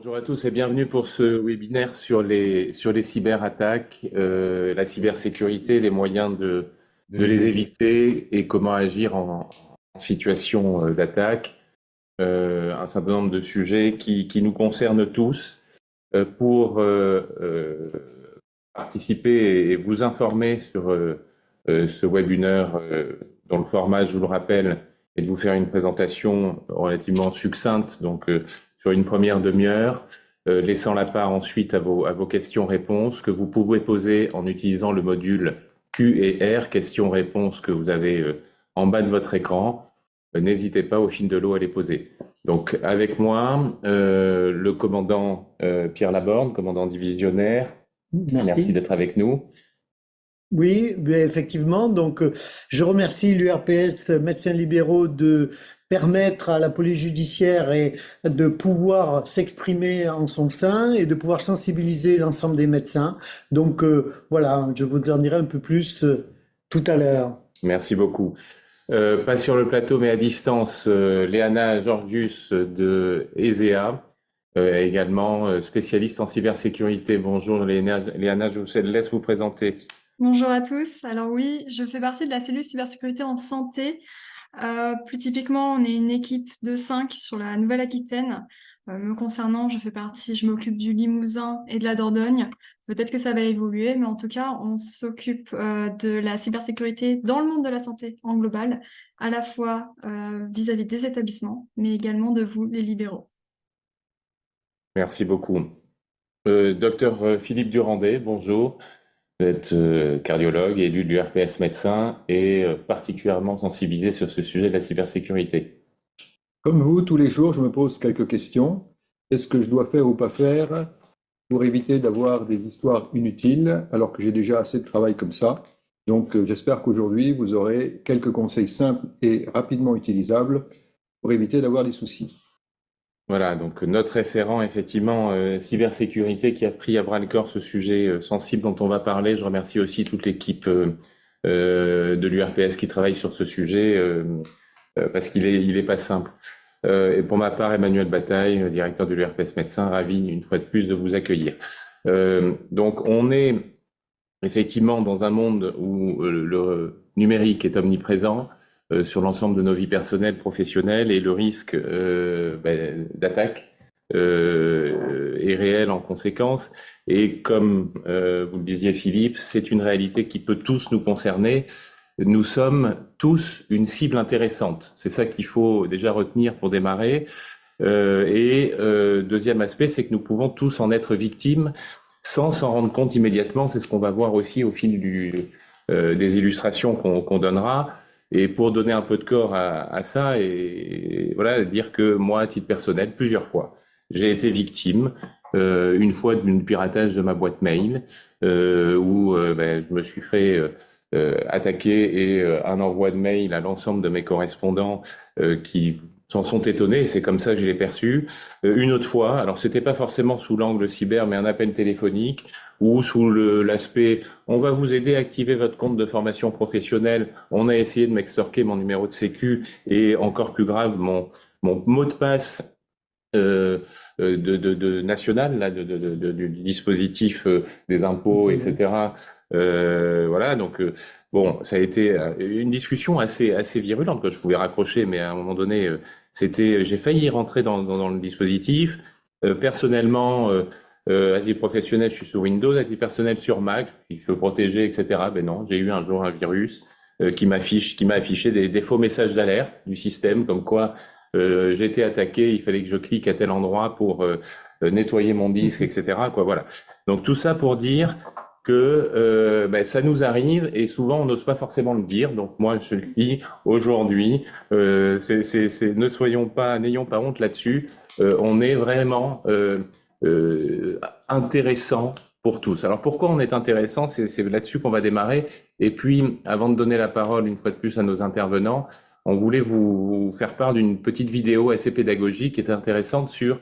Bonjour à tous et bienvenue pour ce webinaire sur les cyberattaques, la cybersécurité, les moyens de les éviter et comment agir en situation d'attaque. Un certain nombre de sujets qui nous concernent tous. Pour participer et vous informer sur ce webinaire dont le format, je vous le rappelle, est de vous faire une présentation relativement succincte, donc sur une première demi-heure, laissant la part ensuite à vos questions-réponses que vous pouvez poser en utilisant le module Q et R, questions-réponses que vous avez en bas de votre écran. N'hésitez pas au fil de l'eau à les poser. Donc avec moi, le commandant Pierre Laborde, commandant divisionnaire. Merci d'être avec nous. Oui, bien, effectivement. Donc, je remercie l'URPS Médecins Libéraux de permettre à la police judiciaire et de pouvoir s'exprimer en son sein et de pouvoir sensibiliser l'ensemble des médecins. Donc, voilà, je vous en dirai un peu plus tout à l'heure. Merci beaucoup. Pas sur le plateau, mais à distance, Léana Georgius de ESEA, également spécialiste en cybersécurité. Bonjour Léana, je vous laisse vous présenter. Bonjour à tous. Alors oui, je fais partie de la cellule cybersécurité en santé. Plus typiquement, on est une équipe de 5 sur la Nouvelle-Aquitaine. Me concernant, je m'occupe du Limousin et de la Dordogne. Peut-être que ça va évoluer, mais en tout cas, on s'occupe de la cybersécurité dans le monde de la santé en global, à la fois vis-à-vis des établissements, mais également de vous, les libéraux. Merci beaucoup. Docteur Philippe Durandet, bonjour. Vous êtes cardiologue, élu de l'URPS médecin et particulièrement sensibilisé sur ce sujet de la cybersécurité. Comme vous, tous les jours, je me pose quelques questions. Qu'est-ce que je dois faire ou pas faire pour éviter d'avoir des histoires inutiles alors que j'ai déjà assez de travail comme ça? Donc, j'espère qu'aujourd'hui, vous aurez quelques conseils simples et rapidement utilisables pour éviter d'avoir des soucis. Voilà, donc notre référent, effectivement, cybersécurité, qui a pris à bras-le-corps ce sujet sensible dont on va parler. Je remercie aussi toute l'équipe de l'URPS qui travaille sur ce sujet parce qu'il est pas simple. Et pour ma part, Emmanuel Bataille, directeur de l'URPS médecin, ravi une fois de plus de vous accueillir. Donc on est effectivement dans un monde où le numérique est omniprésent sur l'ensemble de nos vies personnelles, professionnelles, et le risque d'attaque est réel en conséquence. Et comme vous le disiez Philippe, c'est une réalité qui peut tous nous concerner. Nous sommes tous une cible intéressante. C'est ça qu'il faut déjà retenir pour démarrer. Deuxième aspect, c'est que nous pouvons tous en être victimes sans s'en rendre compte immédiatement. C'est ce qu'on va voir aussi au fil des illustrations qu'on donnera. Et pour donner un peu de corps à ça, et voilà, dire que moi, à titre personnel, plusieurs fois, j'ai été victime, une fois d'un piratage de ma boîte mail, où je me suis fait attaquer et un envoi de mail à l'ensemble de mes correspondants qui s'en sont étonnés, et c'est comme ça que je l'ai perçu. Une autre fois, alors c'était pas forcément sous l'angle cyber, mais un appel téléphonique, ou sous l'aspect « on va vous aider à activer votre compte de formation professionnelle ». On a essayé de m'extorquer mon numéro de sécu et encore plus grave, mon mot de passe national là, du dispositif des impôts, etc. Voilà, donc bon, ça a été une discussion assez virulente que je pouvais raccrocher, mais à un moment donné, j'ai failli rentrer dans le dispositif. Personnellement, à titre professionnel, je suis sur Windows, à titre personnel sur Mac, il faut protéger, etc. Ben non, j'ai eu un jour un virus qui m'a affiché des faux messages d'alerte du système, comme quoi j'ai été attaqué, il fallait que je clique à tel endroit pour nettoyer mon disque, etc. Quoi, voilà. Donc tout ça pour dire que ça nous arrive et souvent on n'ose pas forcément le dire. Donc moi je le dis aujourd'hui, n'ayons pas honte là-dessus. On est vraiment intéressant pour tous. Alors pourquoi on est intéressant? C'est là-dessus qu'on va démarrer. Et puis avant de donner la parole une fois de plus à nos intervenants, on voulait vous faire part d'une petite vidéo assez pédagogique qui est intéressante sur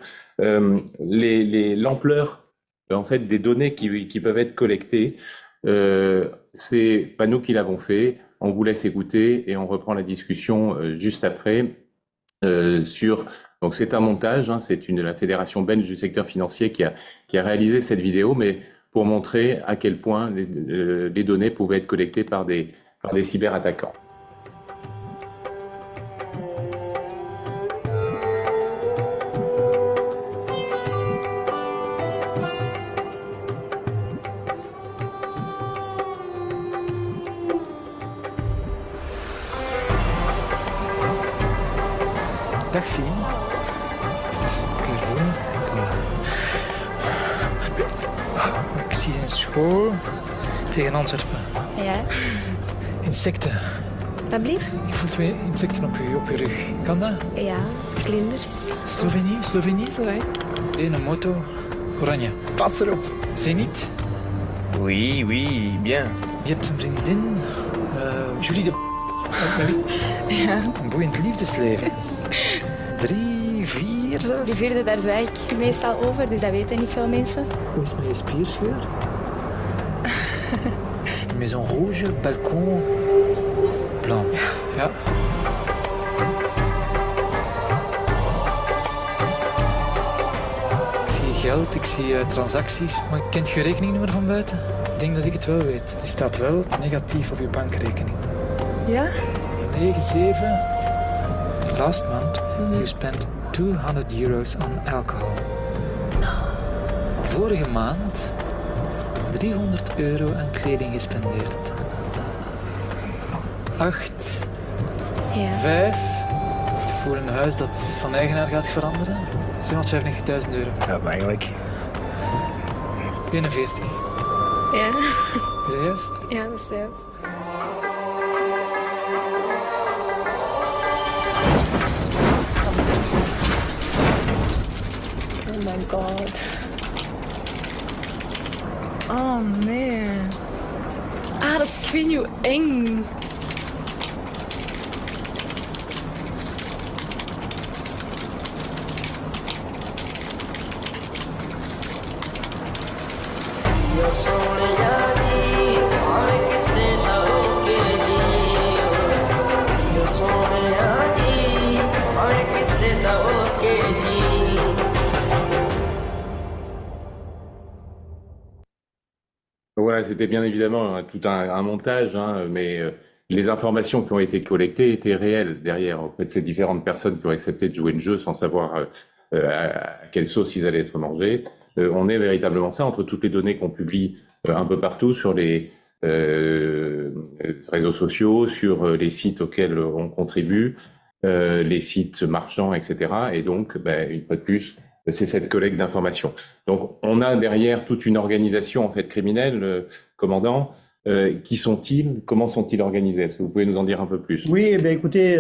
l'ampleur en fait des données qui peuvent être collectées. C'est pas nous qui l'avons fait. On vous laisse écouter et on reprend la discussion juste après sur Donc c'est un montage, hein, c'est la fédération belge du secteur financier qui a réalisé cette vidéo, mais pour montrer à quel point les données pouvaient être collectées par des cyberattaquants. Dag Fien. Dus keer doen. Ik zie een school tegen Antwerpen. Ja, Insecten. dat blieft? Ik voel 2 insecten op je rug. Kan dat? Ja, vlinders. Slovenië? Zo, hè. Een moto. Oranje. Pas erop. Zenit. Oui, oui, bien. Je hebt een vriendin. Julie de... Ja. Een boeiend liefdesleven. 3, 4 zelfs. Die vierde, daar zwijg ik meestal over, dus dat weten niet veel mensen. Hoe is het met je spierscheur? Une maison rouge, balcon blanc. Ja. Ik zie geld, ik zie transacties. Maar kent je rekeningnummer van buiten? Ik denk dat ik het wel weet. Die staat wel negatief op je bankrekening. Ja? 97. Last month you spent €200 on alcohol. Vorige maand €300 aan kleding gespendeerd. 8. Ja. 5. Voor een huis dat van eigenaar gaat veranderen. €795.000. Ja, maar eigenlijk. 41. Ja. Is dat juist? Ja, dat is juist. Oh my god. Oh nee. Ah, dat is, ik weet niet hoe eng. Voilà, c'était bien évidemment tout un montage, hein, mais les informations qui ont été collectées étaient réelles derrière, auprès de ces différentes personnes qui ont accepté de jouer le jeu sans savoir à quelle sauce ils allaient être mangés. On est véritablement ça, entre toutes les données qu'on publie un peu partout sur les réseaux sociaux, sur les sites auxquels on contribue, les sites marchands, etc. Et donc, une fois de plus, c'est cette collecte d'informations. Donc, on a derrière toute une organisation en fait criminelle, commandant. Qui sont-ils? Comment sont-ils organisés? Est-ce que vous pouvez nous en dire un peu plus? Oui, eh bien, écoutez,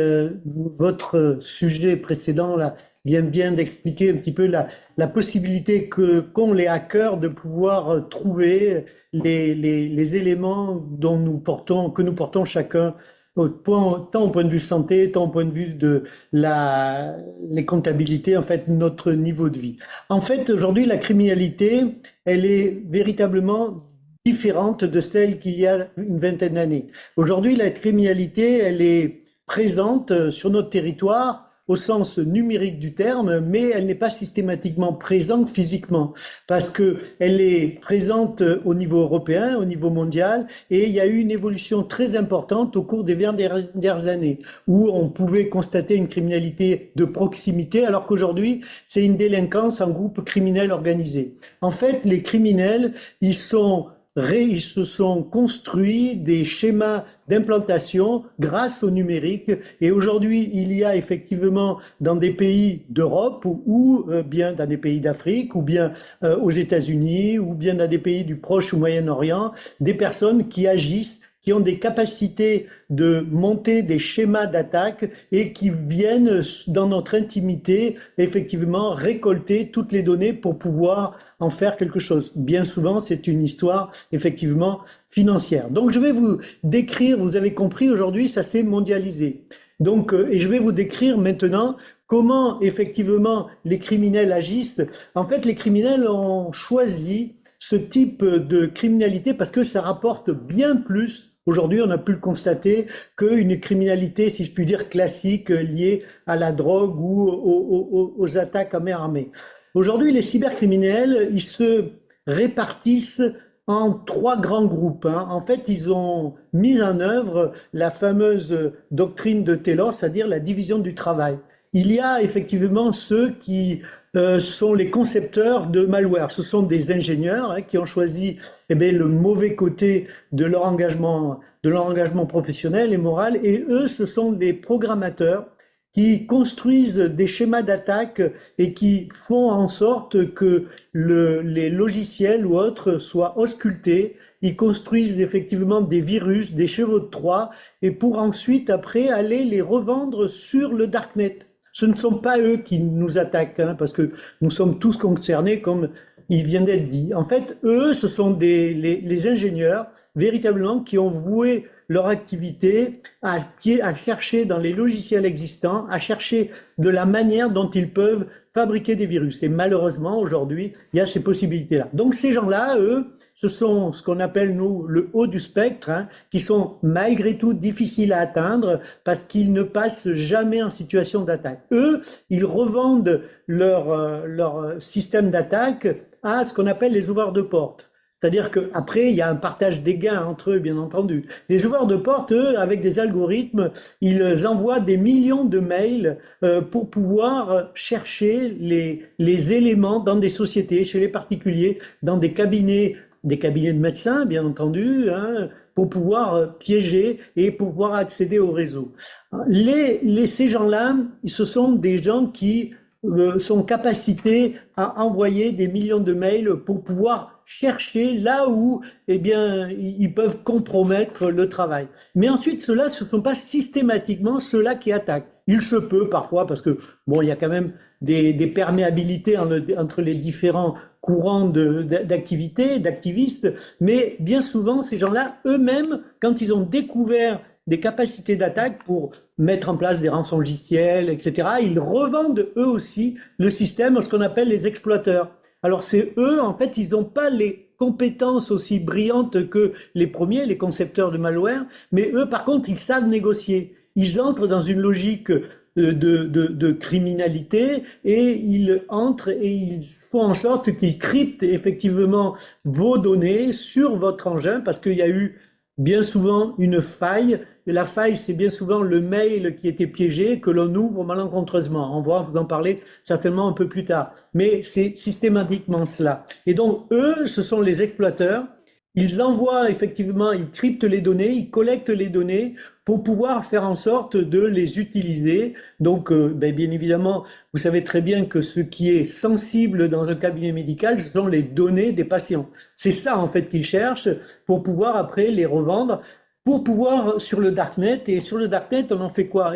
votre sujet précédent là, vient bien d'expliquer un petit peu la possibilité qu'ont les hackers de pouvoir trouver les éléments que nous portons chacun, tant au point de vue santé, tant au point de vue de les comptabilités, en fait, notre niveau de vie. En fait, aujourd'hui, la criminalité, elle est véritablement différente de celle qu'il y a une vingtaine d'années. Aujourd'hui, la criminalité, elle est présente sur notre territoire au sens numérique du terme, mais elle n'est pas systématiquement présente physiquement, parce que elle est présente au niveau européen, au niveau mondial, et il y a eu une évolution très importante au cours des dernières années, où on pouvait constater une criminalité de proximité, alors qu'aujourd'hui, c'est une délinquance en groupe criminel organisé. En fait, les criminels, ils se sont construits des schémas d'implantation grâce au numérique. Et aujourd'hui, il y a effectivement dans des pays d'Europe ou bien dans des pays d'Afrique ou bien aux États-Unis ou bien dans des pays du Proche ou Moyen-Orient, des personnes qui agissent, qui ont des capacités de monter des schémas d'attaque et qui viennent dans notre intimité, effectivement, récolter toutes les données pour pouvoir en faire quelque chose. Bien souvent, c'est une histoire, effectivement, financière. Donc, je vais vous décrire, vous avez compris, aujourd'hui, ça s'est mondialisé. Donc, et je vais vous décrire maintenant comment, effectivement, les criminels agissent. En fait, les criminels ont choisi ce type de criminalité parce que ça rapporte bien plus Aujourd'hui, on a pu le constater qu'une criminalité, si je puis dire, classique liée à la drogue ou aux attaques à main armée. Aujourd'hui, les cybercriminels, ils se répartissent en 3 grands groupes. En fait, ils ont mis en œuvre la fameuse doctrine de Taylor, c'est-à-dire la division du travail. Il y a effectivement ceux qui sont les concepteurs de malware. Ce sont des ingénieurs qui ont choisi le mauvais côté de leur engagement professionnel et moral. Et eux, ce sont des programmateurs qui construisent des schémas d'attaque et qui font en sorte que les logiciels ou autres soient auscultés. Ils construisent effectivement des virus, des chevaux de Troie, et pour ensuite, après, aller les revendre sur le darknet. Ce ne sont pas eux qui nous attaquent, parce que nous sommes tous concernés, comme il vient d'être dit. En fait, eux, ce sont les ingénieurs, véritablement, qui ont voué leur activité à chercher dans les logiciels existants, à chercher de la manière dont ils peuvent fabriquer des virus. Et malheureusement, aujourd'hui, il y a ces possibilités-là. Donc ces gens-là, eux, ce sont ce qu'on appelle, nous, le haut du spectre, qui sont malgré tout difficiles à atteindre parce qu'ils ne passent jamais en situation d'attaque. Eux, ils revendent leur système d'attaque à ce qu'on appelle les ouvreurs de porte. C'est-à-dire qu'après, il y a un partage des gains entre eux, bien entendu. Les ouvreurs de porte, eux, avec des algorithmes, ils envoient des millions de mails pour pouvoir chercher les éléments dans des sociétés, chez les particuliers, dans des cabinets de médecins, bien entendu, pour pouvoir piéger et pour pouvoir accéder au réseau. Ces gens-là, ce sont des gens qui sont capacités à envoyer des millions de mails pour pouvoir chercher là où ils peuvent compromettre le travail. Mais ensuite, ceux-là, ce ne sont pas systématiquement ceux-là qui attaquent. Il se peut parfois, parce que il y a quand même des perméabilités entre les différents courants d'activités, d'activistes, mais bien souvent, ces gens-là, eux-mêmes, quand ils ont découvert des capacités d'attaque pour mettre en place des rançongiciels, etc., ils revendent eux aussi le système, ce qu'on appelle les exploiteurs. Alors c'est eux, en fait, ils n'ont pas les compétences aussi brillantes que les premiers, les concepteurs de malware, mais eux, par contre, ils savent négocier. Ils entrent dans une logique de criminalité et ils entrent et ils font en sorte qu'ils cryptent effectivement vos données sur votre engin parce qu'il y a eu bien souvent une faille. Et la faille, c'est bien souvent le mail qui était piégé que l'on ouvre malencontreusement. On va vous en parler certainement un peu plus tard. Mais c'est systématiquement cela. Et donc, eux, ce sont les exploiteurs. Ils envoient effectivement, ils cryptent les données, ils collectent les données pour pouvoir faire en sorte de les utiliser. Donc, bien évidemment, vous savez très bien que ce qui est sensible dans un cabinet médical, ce sont les données des patients. C'est ça, en fait, qu'ils cherchent pour pouvoir après les revendre, pour pouvoir sur le darknet. Et sur le darknet, on en fait quoi?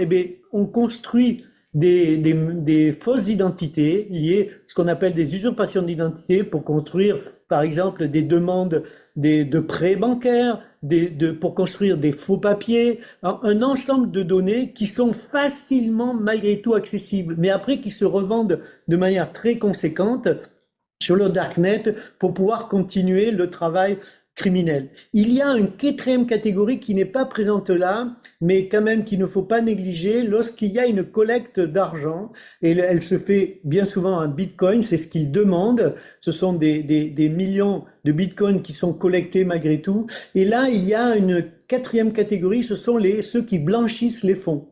On construit des fausses identités liées à ce qu'on appelle des usurpations d'identité pour construire, par exemple, des demandes de prêts bancaires, pour construire des faux papiers, un ensemble de données qui sont facilement, malgré tout, accessibles, mais après qui se revendent de manière très conséquente sur le darknet pour pouvoir continuer le travail criminel. Il y a une 4e catégorie qui n'est pas présente là, mais quand même qu'il ne faut pas négliger lorsqu'il y a une collecte d'argent, et elle se fait bien souvent en bitcoin, c'est ce qu'ils demandent, ce sont des millions de bitcoins qui sont collectés malgré tout, et là il y a une 4e catégorie, ce sont ceux qui blanchissent les fonds.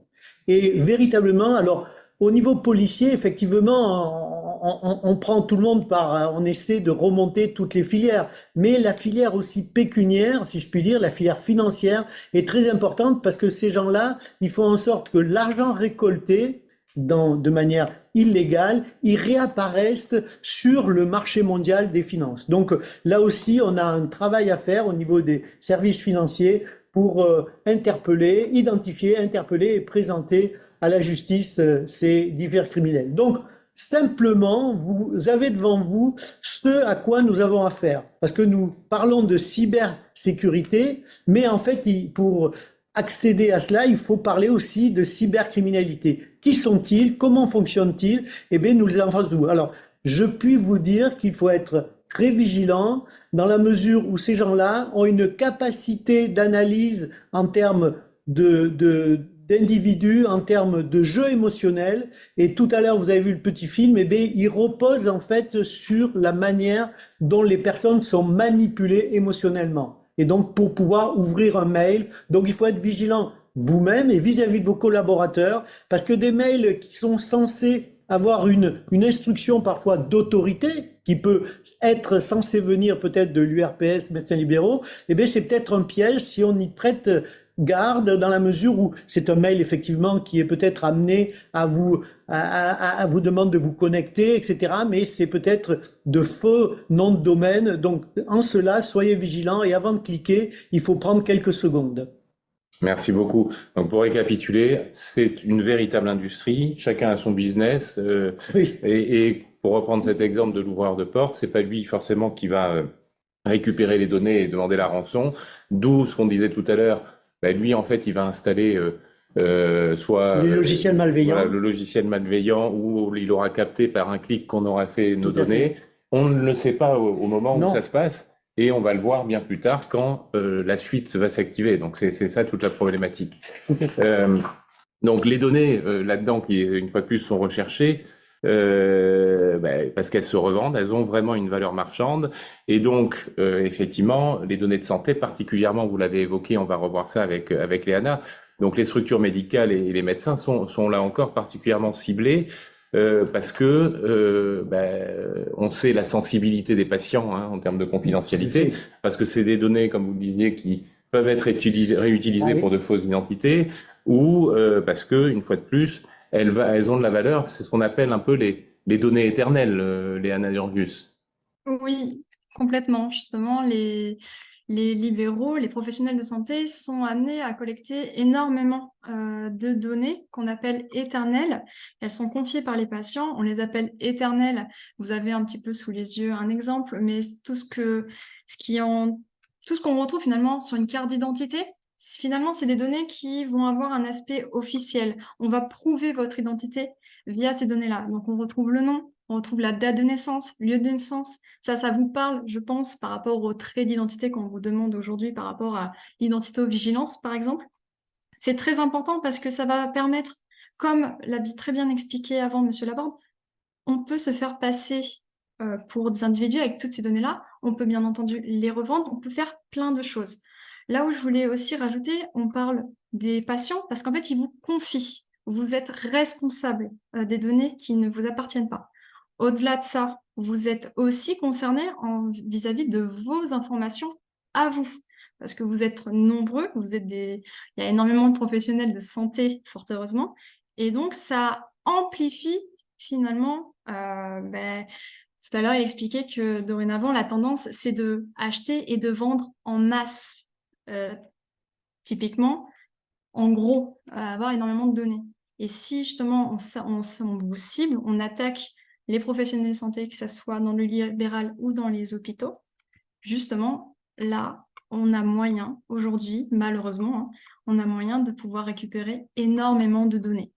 Et véritablement, alors au niveau policier, effectivement, on prend tout le monde on essaie de remonter toutes les filières, mais la filière aussi pécuniaire, si je puis dire, la filière financière est très importante parce que ces gens-là, ils font en sorte que l'argent récolté de manière illégale, il réapparaisse sur le marché mondial des finances. Donc là aussi, on a un travail à faire au niveau des services financiers pour identifier, interpeller et présenter à la justice ces divers criminels. Donc, simplement, vous avez devant vous ce à quoi nous avons affaire. Parce que nous parlons de cybersécurité, mais en fait, pour accéder à cela, il faut parler aussi de cybercriminalité. Qui sont-ils? Comment fonctionnent-ils? Nous les avons en face de vous. Alors, je puis vous dire qu'il faut être très vigilants dans la mesure où ces gens-là ont une capacité d'analyse en termes d'individus, en termes de jeu émotionnel. Et tout à l'heure, vous avez vu le petit film, eh bien, il repose en fait sur la manière dont les personnes sont manipulées émotionnellement. Et donc, pour pouvoir ouvrir un mail, donc il faut être vigilant vous-même et vis-à-vis de vos collaborateurs, parce que des mails qui sont censés avoir une instruction parfois d'autorité, qui peut être censée venir peut-être de l'URPS, médecins libéraux, eh bien c'est peut-être un piège si on y prête garde, dans la mesure où c'est un mail effectivement qui est peut-être amené à vous demander de vous connecter, etc. Mais c'est peut-être de faux noms de domaine. Donc en cela, soyez vigilants et avant de cliquer, il faut prendre quelques secondes. Merci beaucoup. Donc pour récapituler, c'est une véritable industrie, chacun a son business, Oui. et pour reprendre cet exemple de l'ouvreur de porte, c'est pas lui forcément qui va récupérer les données et demander la rançon, d'où ce qu'on disait tout à l'heure, ben lui en fait il va installer soit Les logiciels malveillants. voilà, le logiciel malveillant ou il aura capté par un clic qu'on aura fait nos Tout à données. On ne le sait pas au moment Non. où ça se passe. Et on va le voir bien plus tard quand la suite va s'activer. Donc c'est ça toute la problématique. Donc les données là-dedans qui une fois de plus sont recherchées parce qu'elles se revendent, elles ont vraiment une valeur marchande. Et donc effectivement les données de santé particulièrement, vous l'avez évoqué, on va revoir ça avec Léana. Donc les structures médicales et les médecins sont là encore particulièrement ciblés. Parce que on sait la sensibilité des patients en termes de confidentialité, parce que c'est des données, comme vous le disiez, qui peuvent être réutilisées pour de fausses identités, ou parce que, une fois de plus, elles ont de la valeur. C'est ce qu'on appelle un peu les données éternelles, Léana Durgus. Oui, complètement. Justement, les libéraux, les professionnels de santé sont amenés à collecter énormément de données qu'on appelle éternelles. Elles sont confiées par les patients, on les appelle éternelles. Vous avez un petit peu sous les yeux un exemple, mais tout ce qu'on retrouve finalement sur une carte d'identité, finalement, c'est des données qui vont avoir un aspect officiel. On va prouver votre identité via ces données-là. Donc, on retrouve le nom, on retrouve la date de naissance, lieu de naissance. Ça vous parle, je pense, par rapport aux traits d'identité qu'on vous demande aujourd'hui par rapport à l'identité-vigilance, par exemple. C'est très important parce que ça va permettre, comme l'a très bien expliqué avant Monsieur Laborde, on peut se faire passer pour des individus avec toutes ces données-là. On peut bien entendu les revendre, on peut faire plein de choses. Là où je voulais aussi rajouter, on parle des patients parce qu'en fait, ils vous confient. Vous êtes responsable des données qui ne vous appartiennent pas. Au-delà de ça, vous êtes aussi concerné vis-à-vis de vos informations à vous. Parce que vous êtes nombreux, il y a énormément de professionnels de santé, fort heureusement. Et donc, ça amplifie finalement, tout à l'heure, il expliquait que dorénavant, la tendance, c'est de acheter et de vendre en masse. Typiquement, en gros, avoir énormément de données. Et si justement on vous cible, on attaque les professionnels de santé, que ce soit dans le libéral ou dans les hôpitaux, justement, là, on a moyen, aujourd'hui, malheureusement, on a moyen de pouvoir récupérer énormément de données.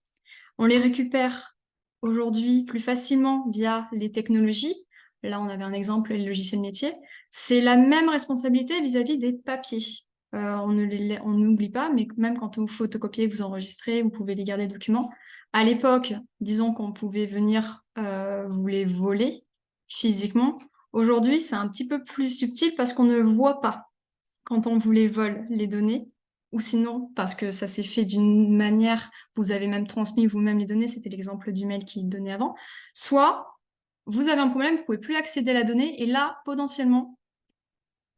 On les récupère aujourd'hui plus facilement via les technologies. Là, on avait un exemple, les logiciels métiers. C'est la même responsabilité vis-à-vis des papiers. On n'oublie pas, mais même quand vous photocopiez, vous enregistrez, vous pouvez les garder documents. À l'époque, disons qu'on pouvait venir vous les voler physiquement. Aujourd'hui, c'est un petit peu plus subtil parce qu'on ne voit pas quand on vous les vole, les données, ou sinon parce que ça s'est fait d'une manière, vous avez même transmis vous-même les données, c'était l'exemple du mail qu'il donnait avant, soit vous avez un problème, vous ne pouvez plus accéder à la donnée, et là, potentiellement,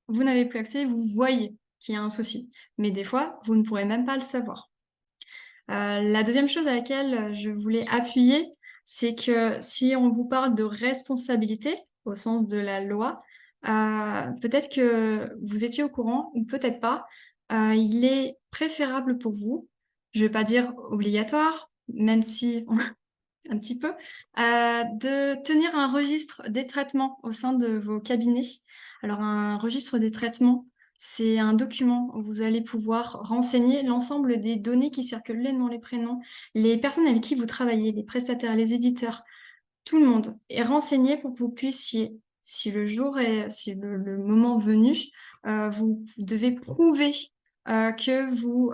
vous n'avez plus accès, vous voyez qu'il y a un souci. Mais des fois, vous ne pourrez même pas le savoir. La deuxième chose à laquelle je voulais appuyer, c'est que si on vous parle de responsabilité, au sens de la loi, peut-être que vous étiez au courant, ou peut-être pas, il est préférable pour vous, je ne vais pas dire obligatoire, même si un petit peu, de tenir un registre des traitements au sein de vos cabinets. Alors, un registre des traitements, c'est un document où vous allez pouvoir renseigner l'ensemble des données qui circulent, les noms, les prénoms, les personnes avec qui vous travaillez, les prestataires, les éditeurs, tout le monde est renseigné pour que vous puissiez si si le moment venu, vous devez prouver vous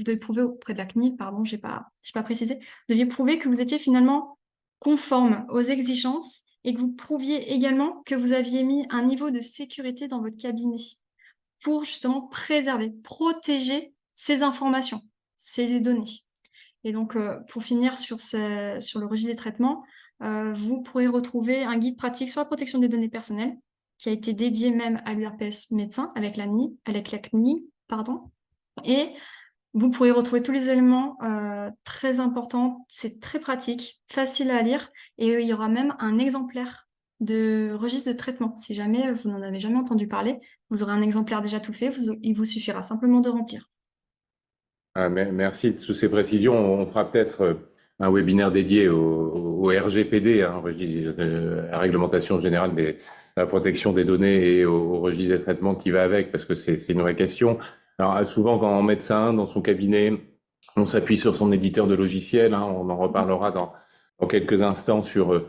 devez prouver auprès de la CNIL, pardon, j'ai pas précisé, vous deviez prouver que vous étiez finalement conforme aux exigences et que vous prouviez également que vous aviez mis un niveau de sécurité dans votre cabinet pour justement préserver, protéger ces informations, ces données. Et donc, pour finir sur le registre des traitements, vous pourrez retrouver un guide pratique sur la protection des données personnelles qui a été dédié même à l'URPS médecin avec la CNIL, pardon. Et vous pourrez retrouver tous les éléments très importants. C'est très pratique, facile à lire, et il y aura même un exemplaire de registre de traitement. Si jamais vous n'en avez jamais entendu parler, vous aurez un exemplaire déjà tout fait. Il vous suffira simplement de remplir. Merci de toutes ces précisions. On fera peut-être un webinaire dédié au RGPD, hein, la réglementation générale de la protection des données, et au registre des traitements qui va avec, parce que c'est une vraie question. Alors souvent, quand un médecin dans son cabinet, on s'appuie sur son éditeur de logiciel, hein, on en reparlera dans quelques instants sur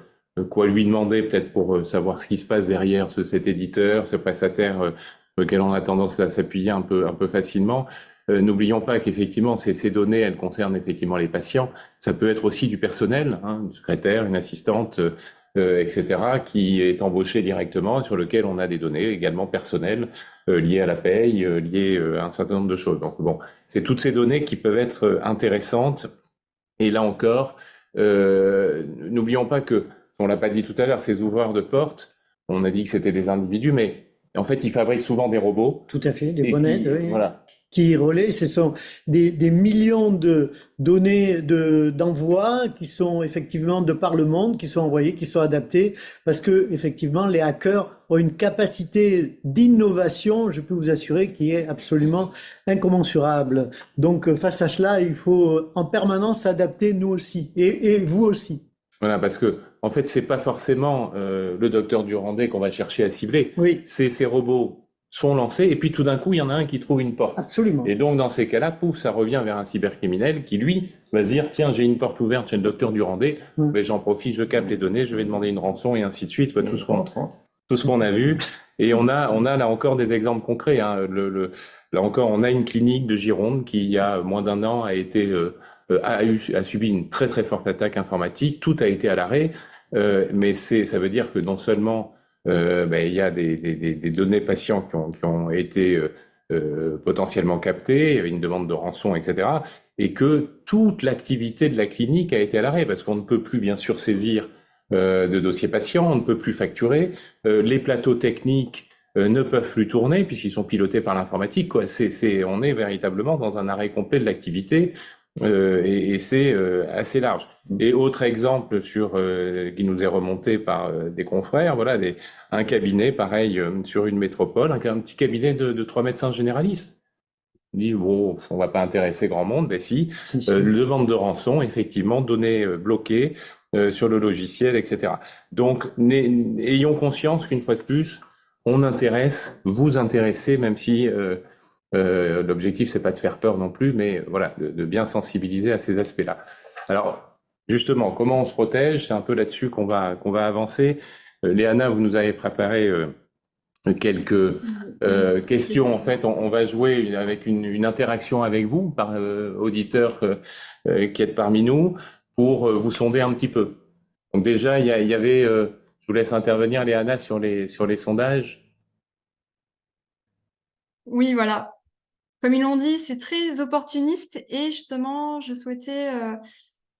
quoi lui demander, peut-être pour savoir ce qui se passe derrière cet éditeur, ce prestataire auquel on a tendance à s'appuyer un peu facilement. N'oublions pas qu'effectivement, ces données, elles concernent effectivement les patients. Ça peut être aussi du personnel, hein, une secrétaire, une assistante, etc., qui est embauché directement, sur lequel on a des données également personnelles liées à la paye, liées à un certain nombre de choses. Donc bon, c'est toutes ces données qui peuvent être intéressantes. Et là encore, n'oublions pas que, on l'a pas dit tout à l'heure, ces ouvreurs de portes, on a dit que c'était des individus, mais en fait, ils fabriquent souvent des robots. Tout à fait, des bonnets, oui. Voilà. Qui relaient, ce sont des millions de données d'envoi qui sont effectivement de par le monde, qui sont envoyés, qui sont adaptés, parce que effectivement les hackers ont une capacité d'innovation, je peux vous assurer, qui est absolument incommensurable. Donc face à cela, il faut en permanence s'adapter, nous aussi, et vous aussi. Voilà, parce que en fait, c'est pas forcément le docteur Durandé qu'on va chercher à cibler. Oui. Ces robots sont lancés, et puis tout d'un coup, il y en a un qui trouve une porte. Absolument. Et donc, dans ces cas-là, pouf, ça revient vers un cybercriminel qui, lui, va se dire, tiens, j'ai une porte ouverte chez le docteur Durandé, mais j'en profite, je capte les données, je vais demander une rançon, et ainsi de suite, tout ce qu'on a vu. Et on a là encore des exemples concrets, hein. Là encore, on a une clinique de Gironde qui, il y a moins d'un an, a subi une très très forte attaque informatique. Tout a été à l'arrêt, mais ça veut dire que non seulement il y a des données patients qui ont été potentiellement captées, il y avait une demande de rançon, etc., et que toute l'activité de la clinique a été à l'arrêt, parce qu'on ne peut plus bien sûr saisir de dossiers patients, on ne peut plus facturer, les plateaux techniques ne peuvent plus tourner puisqu'ils sont pilotés par l'informatique, quoi. On est véritablement dans un arrêt complet de l'activité. Et c'est assez large. Et autre exemple qui nous est remonté par des confrères, voilà, un cabinet pareil sur une métropole, un petit cabinet de 3 médecins généralistes. On dit bon, on va pas intéresser grand monde, mais si. Demande de rançon, effectivement, données bloquées sur le logiciel, etc. Donc ayons conscience qu'une fois de plus, vous intéressez, même si l'objectif, c'est pas de faire peur non plus, mais voilà, de bien sensibiliser à ces aspects-là. Alors, justement, comment on se protège? C'est un peu là-dessus qu'on va avancer. Léana, vous nous avez préparé quelques questions. En fait, on va jouer avec une interaction avec vous, par auditeurs qui êtes parmi nous, pour vous sonder un petit peu. Donc déjà, il y avait, je vous laisse intervenir, Léana, sur les sondages. Oui, voilà. Comme ils l'ont dit, c'est très opportuniste et justement, je souhaitais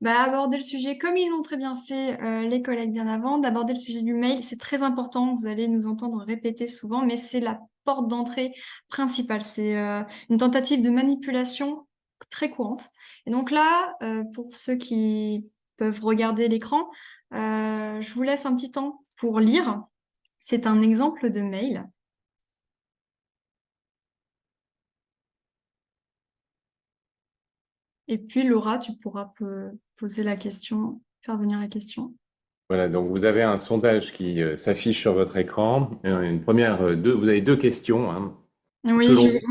aborder le sujet comme ils l'ont très bien fait les collègues bien avant, d'aborder le sujet du mail. C'est très important, vous allez nous entendre répéter souvent, mais c'est la porte d'entrée principale. C'est une tentative de manipulation très courante. Et donc là, pour ceux qui peuvent regarder l'écran, je vous laisse un petit temps pour lire. C'est un exemple de mail. Et puis, Laura, tu pourras poser la question, faire venir la question. Voilà, donc vous avez un sondage qui s'affiche sur votre écran. Vous avez 2 questions. Hein. Oui,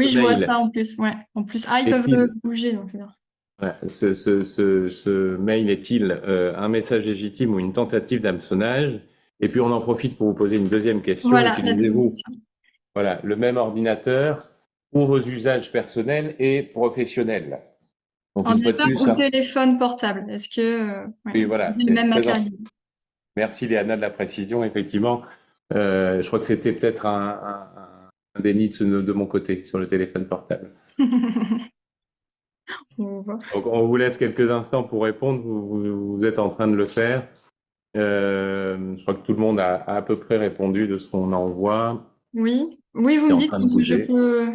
je vois ça en plus. Ouais. En plus, ils peuvent bouger, donc c'est bien. Voilà, ce mail est-il un message légitime ou une tentative d'hameçonnage? Et puis on en profite pour vous poser une deuxième question. Voilà, la deuxième Utilisez-vous question. voilà, le même ordinateur pour vos usages personnels et professionnels? Donc une fois de Ordinateur plus, ou hein. téléphone portable? Est-ce que ouais, Oui, vous voilà, utilisez le même très matériel? merci Léana de la précision, effectivement. Je crois que c'était peut-être un déni de mon côté sur le téléphone portable. On voit. Donc on vous laisse quelques instants pour répondre, vous êtes en train de le faire. Je crois que tout le monde a à peu près répondu de ce qu'on en voit. Oui, oui, vous C'est me en dites train de quand je bouger. peux.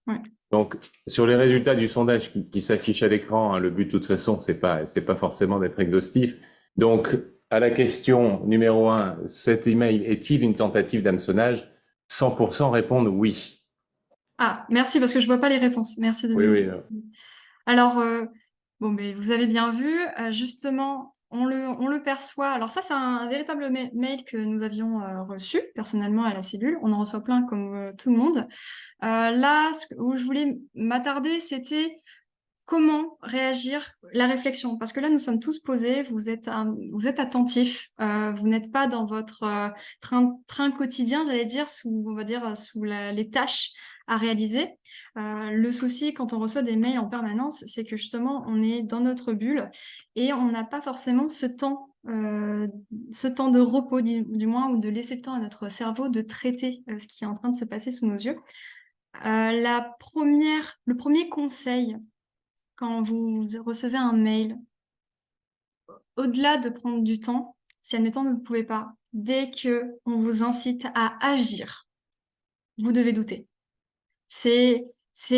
Ouais. Donc, sur les résultats du sondage qui s'affichent à l'écran, hein, le but de toute façon, c'est pas forcément d'être exhaustif. Donc, à la question numéro 1, cet email est-il une tentative d'hameçonnage? 100% répondent oui. Ah, merci parce que je vois pas les réponses. Merci de Oui, me. oui. Alors, bon, mais vous avez bien vu, justement, on le perçoit. Alors ça, c'est un véritable mail que nous avions reçu personnellement à la cellule. On en reçoit plein comme tout le monde. Là, où je voulais m'attarder, c'était comment réagir, la réflexion. Parce que là, nous sommes tous posés, vous êtes attentifs, vous n'êtes pas dans votre train quotidien, j'allais dire, on va dire, sous les tâches à réaliser. Le souci quand on reçoit des mails en permanence, c'est que justement, on est dans notre bulle et on n'a pas forcément ce temps de repos, du moins, ou de laisser le temps à notre cerveau de traiter ce qui est en train de se passer sous nos yeux. Le premier conseil quand vous recevez un mail, au-delà de prendre du temps, si admettons vous ne pouvez pas, dès que on vous incite à agir, vous devez douter. C'est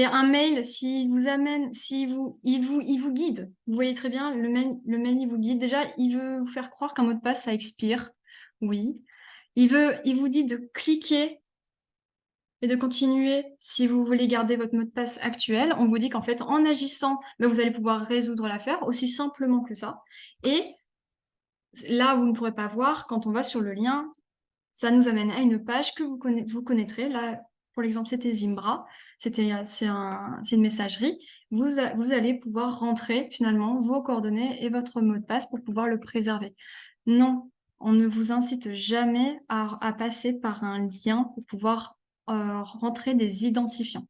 un mail, s'il vous amène, il vous guide. Vous voyez très bien, le mail, il vous guide. Déjà, il veut vous faire croire qu'un mot de passe, ça expire. Oui. Il vous dit de cliquer et de continuer si vous voulez garder votre mot de passe actuel. On vous dit qu'en fait, en agissant, vous allez pouvoir résoudre l'affaire, aussi simplement que ça. Et là, vous ne pourrez pas voir, quand on va sur le lien, ça nous amène à une page que vous connaîtrez. Là, pour l'exemple, c'était Zimbra. C'est une messagerie. Vous allez pouvoir rentrer finalement vos coordonnées et votre mot de passe pour pouvoir le préserver. Non, on ne vous incite jamais à passer par un lien pour pouvoir rentrer des identifiants.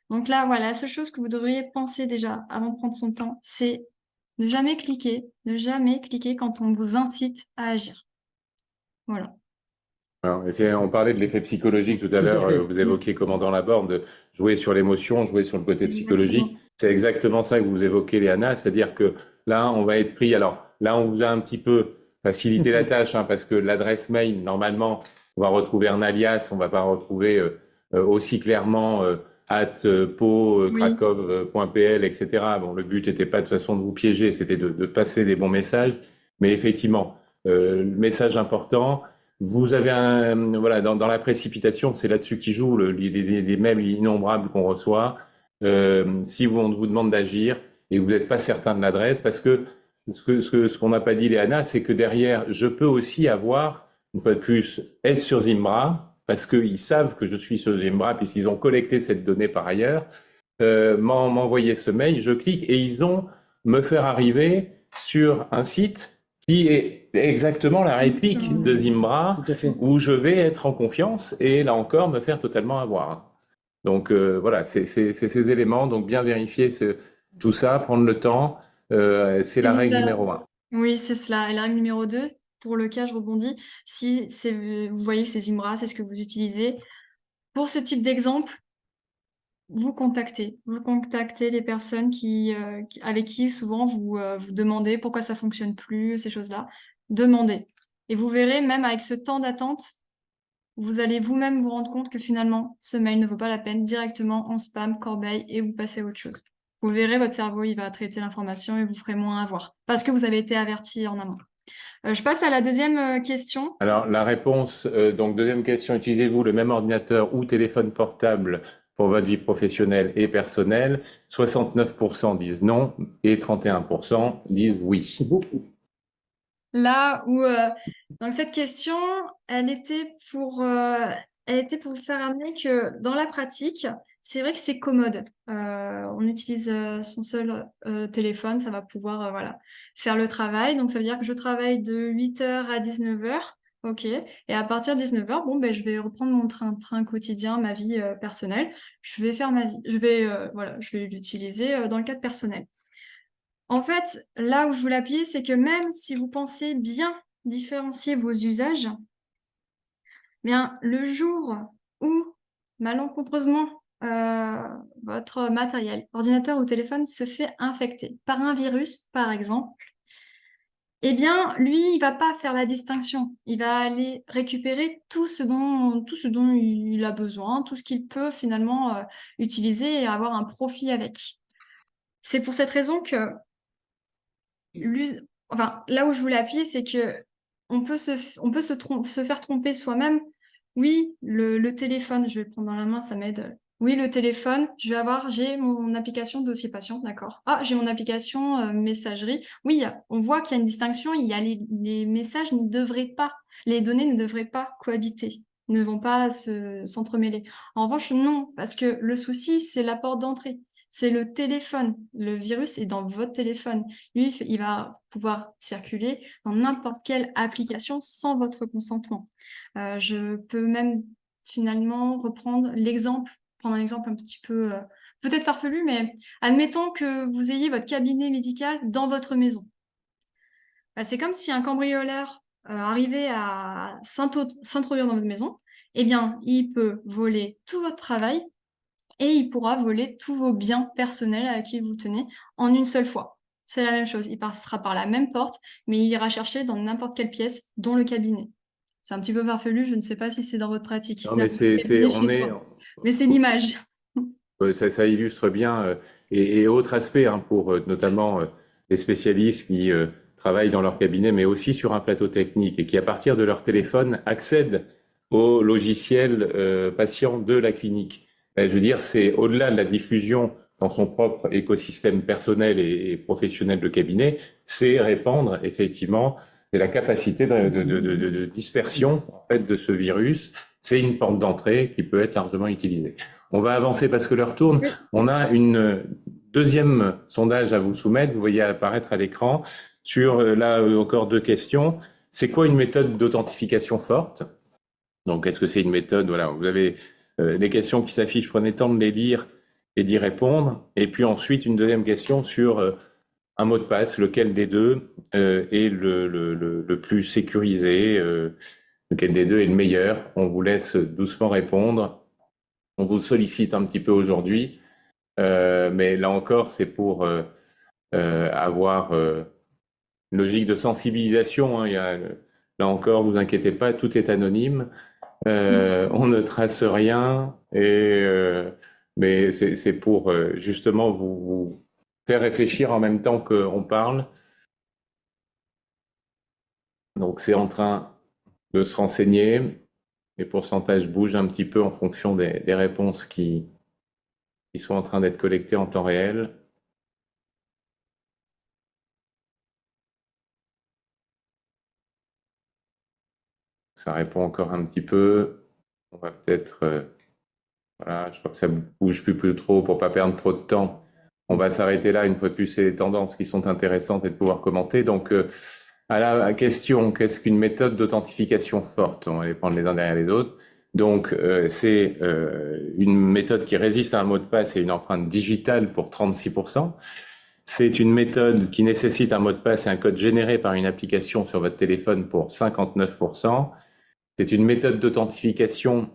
Donc là, voilà, la seule chose que vous devriez penser déjà avant de prendre son temps, c'est ne jamais cliquer quand on vous incite à agir. Voilà. Alors, on parlait de l'effet psychologique tout à Tout à l'heure, fait. vous évoquiez Commandant Laborde, de jouer sur l'émotion, jouer sur le côté psychologique. Exactement. C'est exactement ça que vous évoquez, Léana, c'est-à-dire que là, on va être pris. Alors là, on vous a un petit peu facilité la tâche, hein, parce que l'adresse mail, normalement, on va retrouver un alias, on va pas retrouver aussi clairement @po-krakow.pl, etc. Bon, le but n'était pas de toute façon de vous piéger, c'était de passer des bons messages. Mais effectivement, le message important. Vous avez voilà, dans la précipitation, c'est là-dessus qui joue les mails innombrables qu'on reçoit. Si on vous demande d'agir et que vous n'êtes pas certain de l'adresse, parce que ce qu'on n'a pas dit, Léana, c'est que derrière, je peux aussi avoir, une fois de plus, être sur Zimbra, parce qu'ils savent que je suis sur Zimbra, puisqu'ils ont collecté cette donnée par ailleurs, m'envoyer ce mail, je clique et ils ont me faire arriver sur un site qui est exactement la réplique de Zimbra, Tout à fait. où je vais être en confiance et là encore me faire totalement avoir. Donc voilà, c'est ces éléments, donc bien vérifier tout ça, prendre le temps, c'est la règle numéro 1. Oui, c'est cela. Et la règle numéro 2, pour le cas, je rebondis, si vous voyez que c'est Zimbra, c'est ce que vous utilisez, pour ce type d'exemple, vous contactez les personnes avec qui souvent vous demandez pourquoi ça fonctionne plus, ces choses-là. Demandez. Et vous verrez, même avec ce temps d'attente, vous allez vous-même vous rendre compte que finalement, ce mail ne vaut pas la peine, directement en spam, corbeille, et vous passez à autre chose. Vous verrez, votre cerveau, il va traiter l'information et vous ferez moins avoir, parce que vous avez été averti en amont. Je passe à la deuxième question. Alors la réponse, donc deuxième question, utilisez-vous le même ordinateur ou téléphone portable pour votre vie professionnelle et personnelle? 69% disent non et 31% disent oui. C'est beaucoup. Là où donc cette question, elle était pour vous faire amener que dans la pratique, c'est vrai que c'est commode. On utilise son seul téléphone, ça va pouvoir voilà, faire le travail. Donc ça veut dire que je travaille de 8h à 19h. Ok. Et à partir de 19h, bon, ben, je vais reprendre mon train quotidien, ma vie personnelle. Je vais faire ma vie. Voilà, je vais l'utiliser dans le cadre personnel. En fait, là où je voulais appuyer, c'est que même si vous pensez bien différencier vos usages, bien, le jour où malencontreusement votre matériel, ordinateur ou téléphone, se fait infecter par un virus, par exemple, eh bien, lui, il va pas faire la distinction. Il va aller récupérer tout ce dont il a besoin, tout ce qu'il peut finalement utiliser et avoir un profit avec. C'est pour cette raison que là où je voulais appuyer, c'est que on peut se faire tromper soi-même. Oui, le téléphone, je vais le prendre dans la main, ça m'aide. Oui, le téléphone, j'ai mon application dossier patient, d'accord. Ah, j'ai mon application messagerie. Oui, on voit qu'il y a une distinction, il y a les messages ne devraient pas, les données ne devraient pas cohabiter, ne vont pas s'entremêler. En revanche, non, parce que le souci, c'est la porte d'entrée. C'est le téléphone. Le virus est dans votre téléphone. Lui, il va pouvoir circuler dans n'importe quelle application sans votre consentement. Je peux même finalement prendre un exemple un petit peu peut-être farfelu, mais admettons que vous ayez votre cabinet médical dans votre maison. Bah, c'est comme si un cambrioleur arrivait à s'introduire dans votre maison. Eh bien, il peut voler tout votre travail et il pourra voler tous vos biens personnels à qui vous tenez en une seule fois. C'est la même chose, il passera par la même porte, mais il ira chercher dans n'importe quelle pièce, dont le cabinet. C'est un petit peu farfelu, je ne sais pas si c'est dans votre pratique. Non, mais Mais c'est l'image. ça illustre bien et autre aspect hein, pour notamment les spécialistes qui travaillent dans leur cabinet, mais aussi sur un plateau technique et qui, à partir de leur téléphone, accèdent au logiciel patient de la clinique. Je veux dire, c'est au-delà de la diffusion dans son propre écosystème personnel et professionnel de cabinet, c'est répandre effectivement la capacité de dispersion en fait de ce virus. C'est une porte d'entrée qui peut être largement utilisée. On va avancer parce que l'heure tourne. On a une deuxième sondage à vous soumettre. Vous voyez apparaître à l'écran. Sur là encore 2 questions. C'est quoi une méthode d'authentification forte? Donc, est-ce que c'est une méthode? Voilà, vous avez les questions qui s'affichent. Prenez le temps de les lire et d'y répondre. Et puis ensuite, une deuxième question sur un mot de passe. Lequel des deux est le plus sécurisé? Lequel des deux est le meilleur? On vous laisse doucement répondre. On vous sollicite un petit peu aujourd'hui, mais là encore, c'est pour avoir une logique de sensibilisation. Hein. Là encore, vous inquiétez pas, tout est anonyme. On ne trace rien, mais c'est pour justement vous faire réfléchir en même temps qu'on parle. Donc, c'est en train de se renseigner. Les pourcentages bougent un petit peu en fonction des réponses qui sont en train d'être collectées en temps réel. Ça répond encore un petit peu. On va peut-être... voilà, je crois que ça bouge plus trop pour pas perdre trop de temps. On va s'arrêter là. Une fois de plus, c'est les tendances qui sont intéressantes et de pouvoir commenter. Donc, à la question, qu'est-ce qu'une méthode d'authentification forte? On va les prendre les uns derrière les autres. Donc, c'est une méthode qui résiste à un mot de passe et une empreinte digitale pour 36%. C'est une méthode qui nécessite un mot de passe et un code généré par une application sur votre téléphone pour 59%. C'est une méthode d'authentification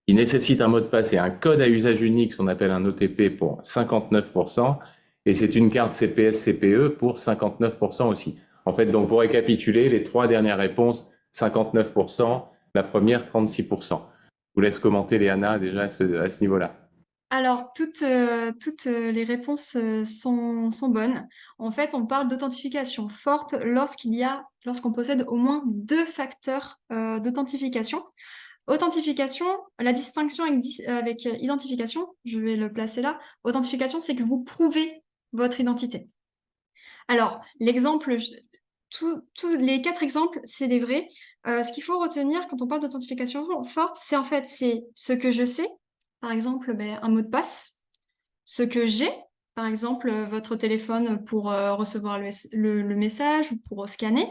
qui nécessite un mot de passe et un code à usage unique, ce qu'on appelle un OTP, pour 59%. Et c'est une carte CPS-CPE pour 59% aussi. En fait, donc pour récapituler, les 3 dernières réponses, 59%, la première, 36%. Je vous laisse commenter, Léana, déjà à ce niveau-là. Alors, toutes les réponses sont bonnes. En fait, on parle d'authentification forte lorsqu'on possède au moins 2 facteurs d'authentification. Authentification, la distinction avec identification, je vais le placer là. Authentification, c'est que vous prouvez votre identité. Alors, tous les 4 exemples, c'est des vrais. Ce qu'il faut retenir quand on parle d'authentification forte, c'est ce que je sais, par exemple un mot de passe, ce que j'ai, par exemple votre téléphone pour recevoir le message ou pour scanner,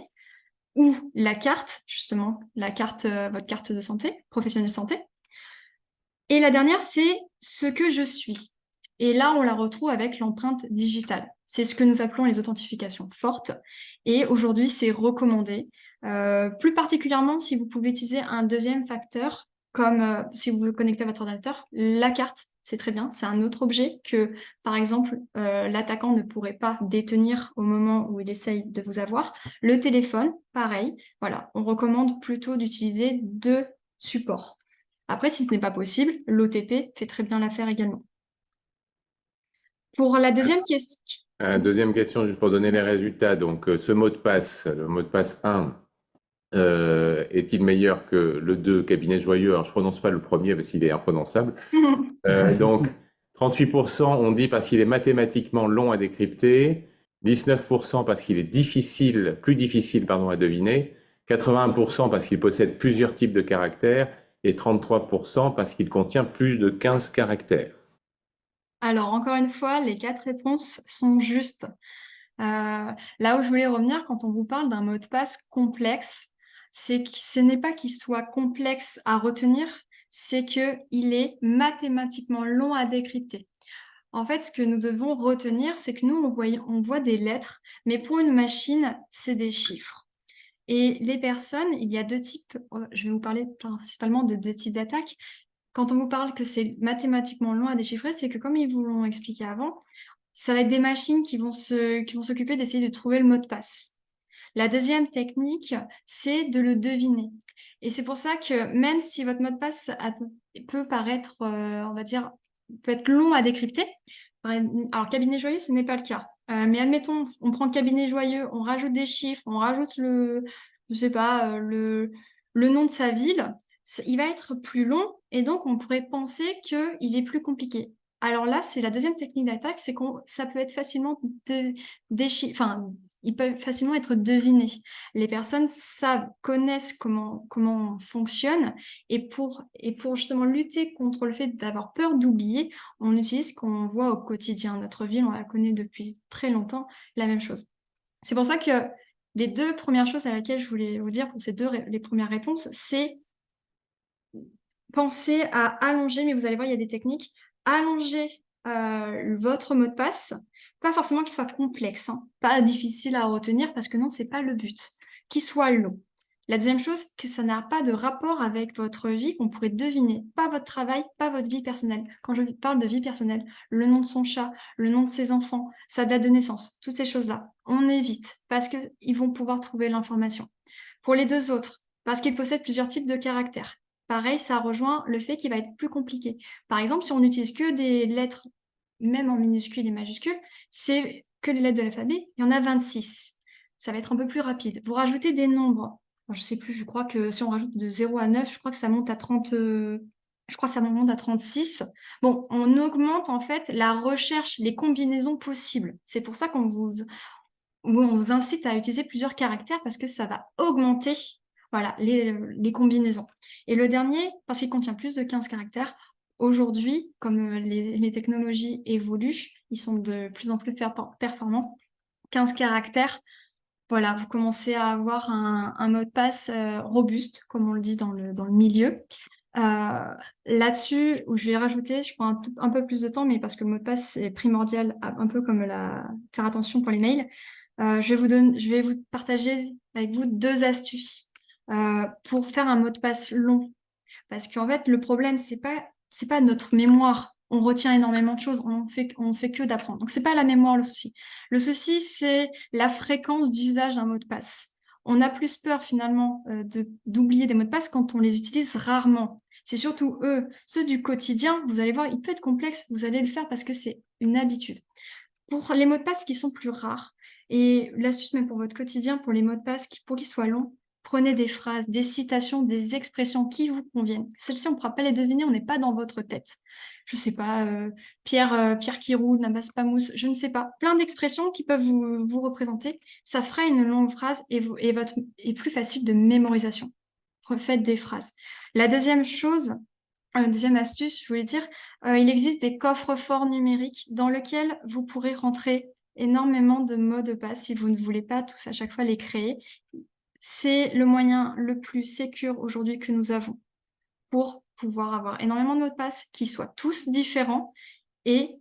ou la carte, justement, votre carte de santé, professionnelle de santé. Et la dernière, c'est ce que je suis. Et là, on la retrouve avec l'empreinte digitale. C'est ce que nous appelons les authentifications fortes. Et aujourd'hui, c'est recommandé. Plus particulièrement, si vous pouvez utiliser un deuxième facteur, comme si vous vous connectez à votre ordinateur, la carte, c'est très bien. C'est un autre objet que, par exemple, l'attaquant ne pourrait pas détenir au moment où il essaye de vous avoir. Le téléphone, pareil. Voilà, on recommande plutôt d'utiliser deux supports. Après, si ce n'est pas possible, l'OTP fait très bien l'affaire également. Pour la deuxième question, Deuxième question, juste pour donner les résultats. Donc, ce mot de passe, le mot de passe 1, est-il meilleur que le 2, cabinet joyeux? Alors, je prononce pas le premier parce qu'il est imprononçable. Donc, 38% ont dit parce qu'il est mathématiquement long à décrypter, 19% parce qu'il est plus difficile, à deviner, 81% parce qu'il possède plusieurs types de caractères et 33% parce qu'il contient plus de 15 caractères. alors encore une fois, les 4 réponses sont justes. Là où je voulais revenir, quand on vous parle d'un mot de passe complexe, c'est que ce n'est pas qu'il soit complexe à retenir, c'est qu'il est mathématiquement long à décrypter. En fait, ce que nous devons retenir, c'est que nous, on voit des lettres, mais pour une machine, c'est des chiffres. Et les personnes, il y a 2 types, je vais vous parler principalement de 2 types d'attaques. Quand on vous parle que c'est mathématiquement long à déchiffrer, c'est que comme ils vous l'ont expliqué avant, ça va être des machines qui vont s'occuper d'essayer de trouver le mot de passe. La deuxième technique, c'est de le deviner. Et c'est pour ça que même si votre mot de passe peut paraître, on va dire, peut être long à décrypter, alors cabinet joyeux, ce n'est pas le cas. Mais admettons, on prend cabinet joyeux, on rajoute des chiffres, on rajoute je sais pas, le nom de sa ville, il va être plus long et donc on pourrait penser qu'il est plus compliqué. Alors là, c'est la deuxième technique d'attaque, c'est ça peut être facilement il peut facilement être deviné. Les personnes connaissent comment on fonctionne et pour justement lutter contre le fait d'avoir peur d'oublier, on utilise ce qu'on voit au quotidien. Notre vie, on la connaît depuis très longtemps, la même chose. C'est pour ça que les 2 premières choses à laquelle je voulais vous dire pour les premières réponses, c'est penser à allonger, mais vous allez voir, il y a des techniques, allonger votre mot de passe, pas forcément qu'il soit complexe, hein, pas difficile à retenir, parce que non, c'est pas le but, qu'il soit long. La deuxième chose, que ça n'a pas de rapport avec votre vie, qu'on pourrait deviner, pas votre travail, pas votre vie personnelle. Quand je parle de vie personnelle, le nom de son chat, le nom de ses enfants, sa date de naissance, toutes ces choses-là, on évite, parce qu'ils vont pouvoir trouver l'information. Pour les 2 autres, parce qu'ils possèdent plusieurs types de caractères. Pareil, ça rejoint le fait qu'il va être plus compliqué. Par exemple, si on n'utilise que des lettres, même en minuscules et majuscules, c'est que les lettres de l'alphabet, il y en a 26. Ça va être un peu plus rapide. Vous rajoutez des nombres. Je ne sais plus, je crois que si on rajoute de 0 à 9, je crois que ça monte à 30, je crois que ça monte à 36. Bon, on augmente en fait la recherche, les combinaisons possibles. C'est pour ça qu'on vous incite à utiliser plusieurs caractères parce que ça va augmenter voilà, les combinaisons. Et le dernier, parce qu'il contient plus de 15 caractères, aujourd'hui, comme les technologies évoluent, ils sont de plus en plus performants. 15 caractères, voilà, vous commencez à avoir un mot de passe robuste, comme on le dit dans le milieu. Là-dessus, où je vais rajouter, je prends un peu plus de temps, mais parce que le mot de passe est primordial, un peu comme faire attention pour les mails. Je vais vous partager avec vous 2 astuces pour faire un mot de passe long. Parce qu'en fait, le problème, c'est pas notre mémoire. On retient énormément de choses, on fait que d'apprendre. Donc, c'est pas la mémoire le souci. Le souci, c'est la fréquence d'usage d'un mot de passe. On a plus peur finalement d'oublier des mots de passe quand on les utilise rarement. C'est surtout ceux du quotidien, vous allez voir, il peut être complexe, vous allez le faire parce que c'est une habitude. Pour les mots de passe qui sont plus rares, et l'astuce même pour votre quotidien, pour les mots de passe, pour qu'ils soient longs, prenez des phrases, des citations, des expressions qui vous conviennent. Celles-ci, on ne pourra pas les deviner, on n'est pas dans votre tête. Je ne sais pas, Pierre qui roule, n'amasse pas mousse, je ne sais pas. Plein d'expressions qui peuvent vous représenter. Ça fera une longue phrase et plus facile de mémorisation. Refaites des phrases. La deuxième chose, deuxième astuce, je voulais dire, il existe des coffres-forts numériques dans lesquels vous pourrez rentrer énormément de mots de passe si vous ne voulez pas tous à chaque fois les créer. C'est le moyen le plus sécure aujourd'hui que nous avons pour pouvoir avoir énormément de mots de passe qui soient tous différents et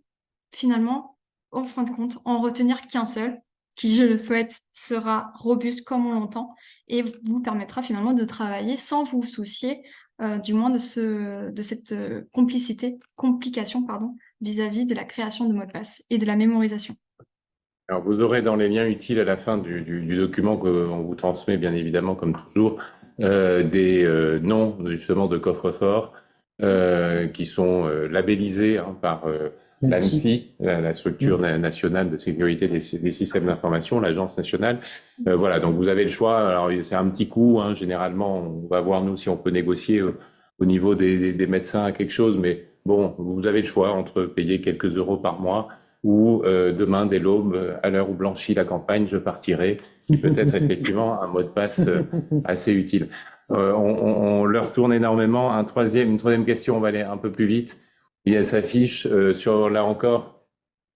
finalement, en fin de compte, en retenir qu'un seul, qui, je le souhaite, sera robuste comme on l'entend et vous permettra finalement de travailler sans vous soucier, du moins de cette complication, pardon, vis-à-vis de la création de mots de passe et de la mémorisation. Alors, vous aurez dans les liens utiles à la fin du document qu'on vous transmet, bien évidemment, comme toujours, des noms justement de coffres-forts qui sont labellisés par l'ANSSI, la structure nationale de sécurité des systèmes d'information, l'agence nationale. Voilà, donc vous avez le choix. Alors c'est un petit coût, hein, généralement, on va voir nous si on peut négocier au niveau des médecins à quelque chose, mais bon, vous avez le choix entre payer quelques euros par mois ou demain dès l'aube, à l'heure où blanchit la campagne, je partirai, qui peut être effectivement un mot de passe assez utile. On leur tourne énormément. Une troisième question, on va aller un peu plus vite. Elle s'affiche sur, là encore,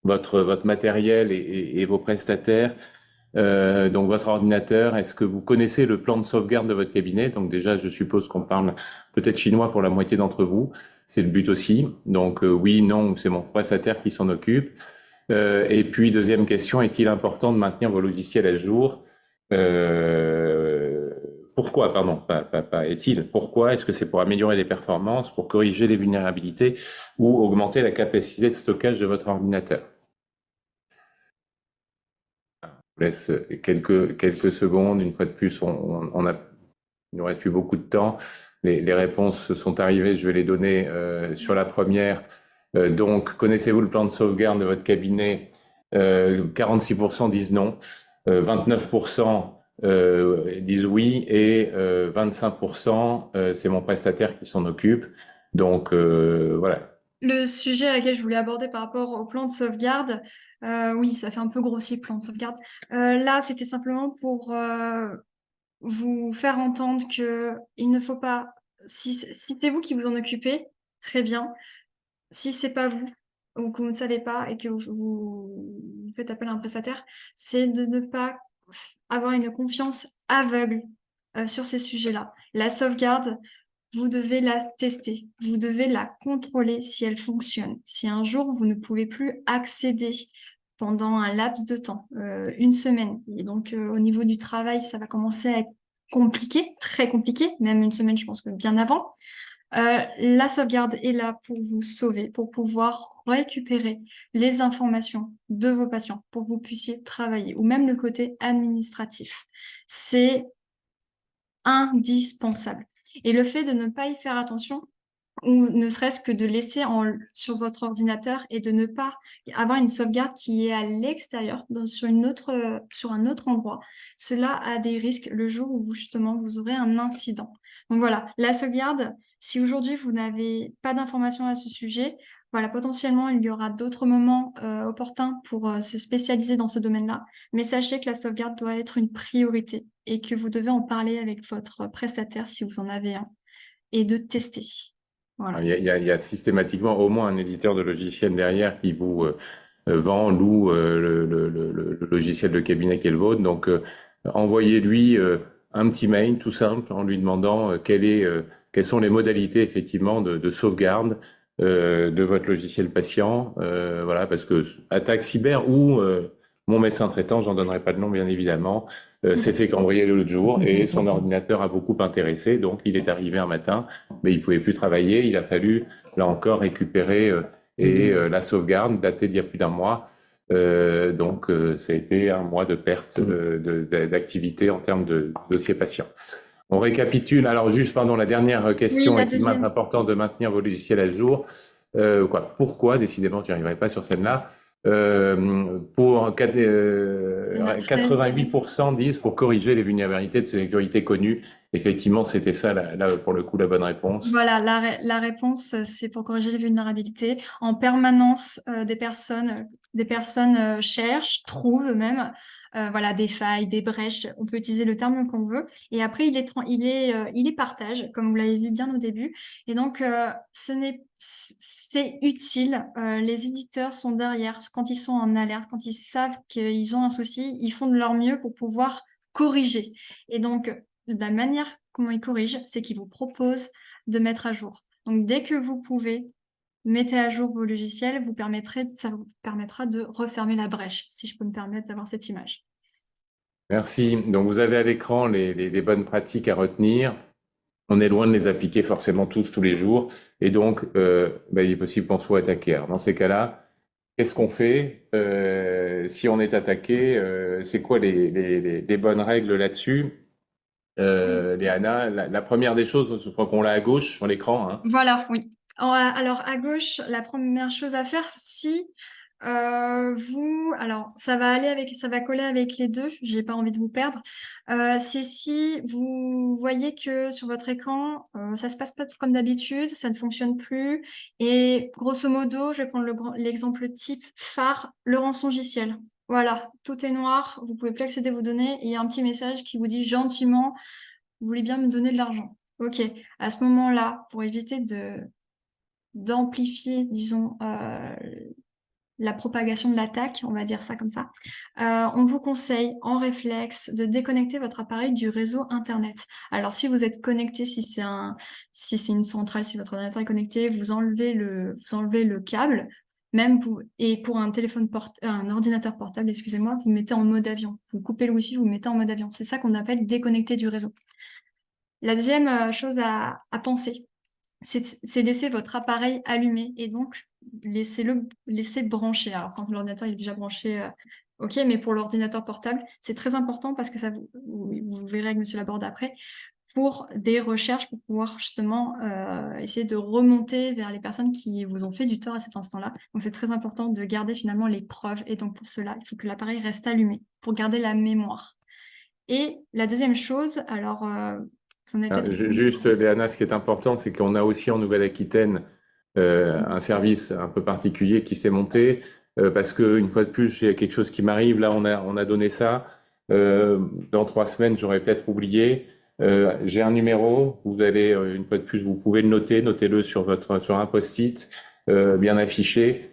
votre matériel et vos prestataires. Donc votre ordinateur, est-ce que vous connaissez le plan de sauvegarde de votre cabinet? Donc déjà, je suppose qu'on parle peut-être chinois pour la moitié d'entre vous. C'est le but aussi. Donc oui, non, c'est mon prestataire qui s'en occupe. Et puis deuxième question, est-il important de maintenir vos logiciels à jour? Pourquoi, pardon, pas est-il? Pourquoi? Est-ce que c'est pour améliorer les performances, pour corriger les vulnérabilités ou augmenter la capacité de stockage de votre ordinateur? Je vous laisse quelques secondes. Une fois de plus, il nous reste plus beaucoup de temps. Les réponses sont arrivées. Je vais les donner sur la première. Donc, connaissez-vous le plan de sauvegarde de votre cabinet? 46% disent non. 29% disent oui et 25% c'est mon prestataire qui s'en occupe. Donc voilà. Le sujet à laquelle je voulais aborder par rapport au plan de sauvegarde, oui, ça fait un peu grossier, plan de sauvegarde. Là, c'était simplement pour vous faire entendre que il ne faut pas, si c'est vous qui vous en occupez, très bien. Si c'est pas vous, ou que vous ne savez pas et que vous faites appel à un prestataire, c'est de ne pas avoir une confiance aveugle sur ces sujets-là. La sauvegarde, vous devez la tester, vous devez la contrôler si elle fonctionne. Si un jour vous ne pouvez plus accéder pendant un laps de temps, une semaine, et donc au niveau du travail, ça va commencer à être compliqué, très compliqué, même une semaine, je pense que bien avant. La sauvegarde est là pour vous sauver, pour pouvoir récupérer les informations de vos patients, pour que vous puissiez travailler, ou même le côté administratif. C'est indispensable. Et le fait de ne pas y faire attention, ou ne serait-ce que de laisser sur votre ordinateur et de ne pas avoir une sauvegarde qui est à l'extérieur, sur un autre endroit, cela a des risques le jour où justement vous aurez un incident. Donc voilà, la sauvegarde, si aujourd'hui vous n'avez pas d'informations à ce sujet, voilà, potentiellement il y aura d'autres moments opportuns pour se spécialiser dans ce domaine-là, mais sachez que la sauvegarde doit être une priorité et que vous devez en parler avec votre prestataire si vous en avez un, et de tester. Voilà. Il y a systématiquement au moins un éditeur de logiciel derrière qui vous loue le logiciel de cabinet qui est le vôtre. Donc, envoyez-lui un petit mail tout simple en lui demandant quelles sont les modalités effectivement de sauvegarde de votre logiciel patient. Voilà, parce que attaque cyber ou mon médecin traitant, j'en donnerai pas de nom bien évidemment, s'est fait cambrioler l'autre jour et son ordinateur a beaucoup intéressé. Donc, il est arrivé un matin, mais il pouvait plus travailler. Il a fallu, là encore, récupérer la sauvegarde datée d'il y a plus d'un mois. Donc, ça a été un mois de perte d'activité en termes de dossier patient. On récapitule. Alors, juste, pardon, la dernière question, Oui, est-il important de maintenir vos logiciels à jour? Pourquoi? Décidément, je n'y arriverai pas sur celle-là. Pour 88% disent pour corriger les vulnérabilités de sécurité connues. Effectivement, c'était ça, là, pour le coup, la bonne réponse. Voilà, la réponse, c'est pour corriger les vulnérabilités. En permanence, des personnes cherchent, trouvent même, voilà, des failles, des brèches. On peut utiliser le terme qu'on veut. Et après, il les partage, comme vous l'avez vu bien au début. Et donc, c'est utile. Les éditeurs sont derrière. Quand ils sont en alerte, quand ils savent qu'ils ont un souci, ils font de leur mieux pour pouvoir corriger. Et donc, la manière comment il corrige, c'est qu'il vous propose de mettre à jour. Donc, dès que vous pouvez, mettez à jour vos logiciels, ça vous permettra de refermer la brèche, si je peux me permettre d'avoir cette image. Merci. Donc, vous avez à l'écran les bonnes pratiques à retenir. On est loin de les appliquer forcément tous les jours. Et donc, il est possible qu'on soit attaqué. Alors, dans ces cas-là, qu'est-ce qu'on fait si on est attaqué? C'est quoi les bonnes règles là-dessus? Léana, la première des choses, je crois qu'on l'a à gauche sur l'écran, hein. Voilà, oui. Alors, à gauche, la première chose à faire, si alors ça va coller avec les deux, j'ai pas envie de vous perdre. C'est si vous voyez que sur votre écran, ça se passe pas comme d'habitude, ça ne fonctionne plus, et grosso modo, je vais prendre l'exemple type phare, le rançongiciel. Voilà, tout est noir, vous pouvez plus accéder à vos données, et il y a un petit message qui vous dit gentiment, vous voulez bien me donner de l'argent. Ok, à ce moment-là, pour éviter d'amplifier, disons, la propagation de l'attaque, on va dire ça comme ça, on vous conseille en réflexe de déconnecter votre appareil du réseau Internet. Alors, si vous êtes connecté, si c'est une centrale, si votre ordinateur est connecté, vous enlevez le câble, et pour un ordinateur portable, excusez-moi, vous mettez en mode avion. Vous coupez le Wi-Fi, vous mettez en mode avion. C'est ça qu'on appelle déconnecter du réseau. La deuxième chose à penser, c'est laisser votre appareil allumé et donc laisser brancher. Alors, quand l'ordinateur est déjà branché, ok, mais pour l'ordinateur portable, c'est très important parce que vous verrez avec Monsieur Laborde après, pour des recherches, pour pouvoir justement essayer de remonter vers les personnes qui vous ont fait du tort à cet instant-là. Donc, c'est très important de garder finalement les preuves. Et donc, pour cela, il faut que l'appareil reste allumé pour garder la mémoire. Et la deuxième chose, alors, vous en avez peut-être... Juste, Léana, ce qui est important, c'est qu'on a aussi en Nouvelle-Aquitaine un service un peu particulier qui s'est monté parce que une fois de plus, il y a quelque chose qui m'arrive. Là, on a donné ça. Dans 3 semaines, j'aurais peut-être oublié. J'ai un numéro. Vous allez une fois de plus, vous pouvez le noter. Notez-le sur un post-it bien affiché.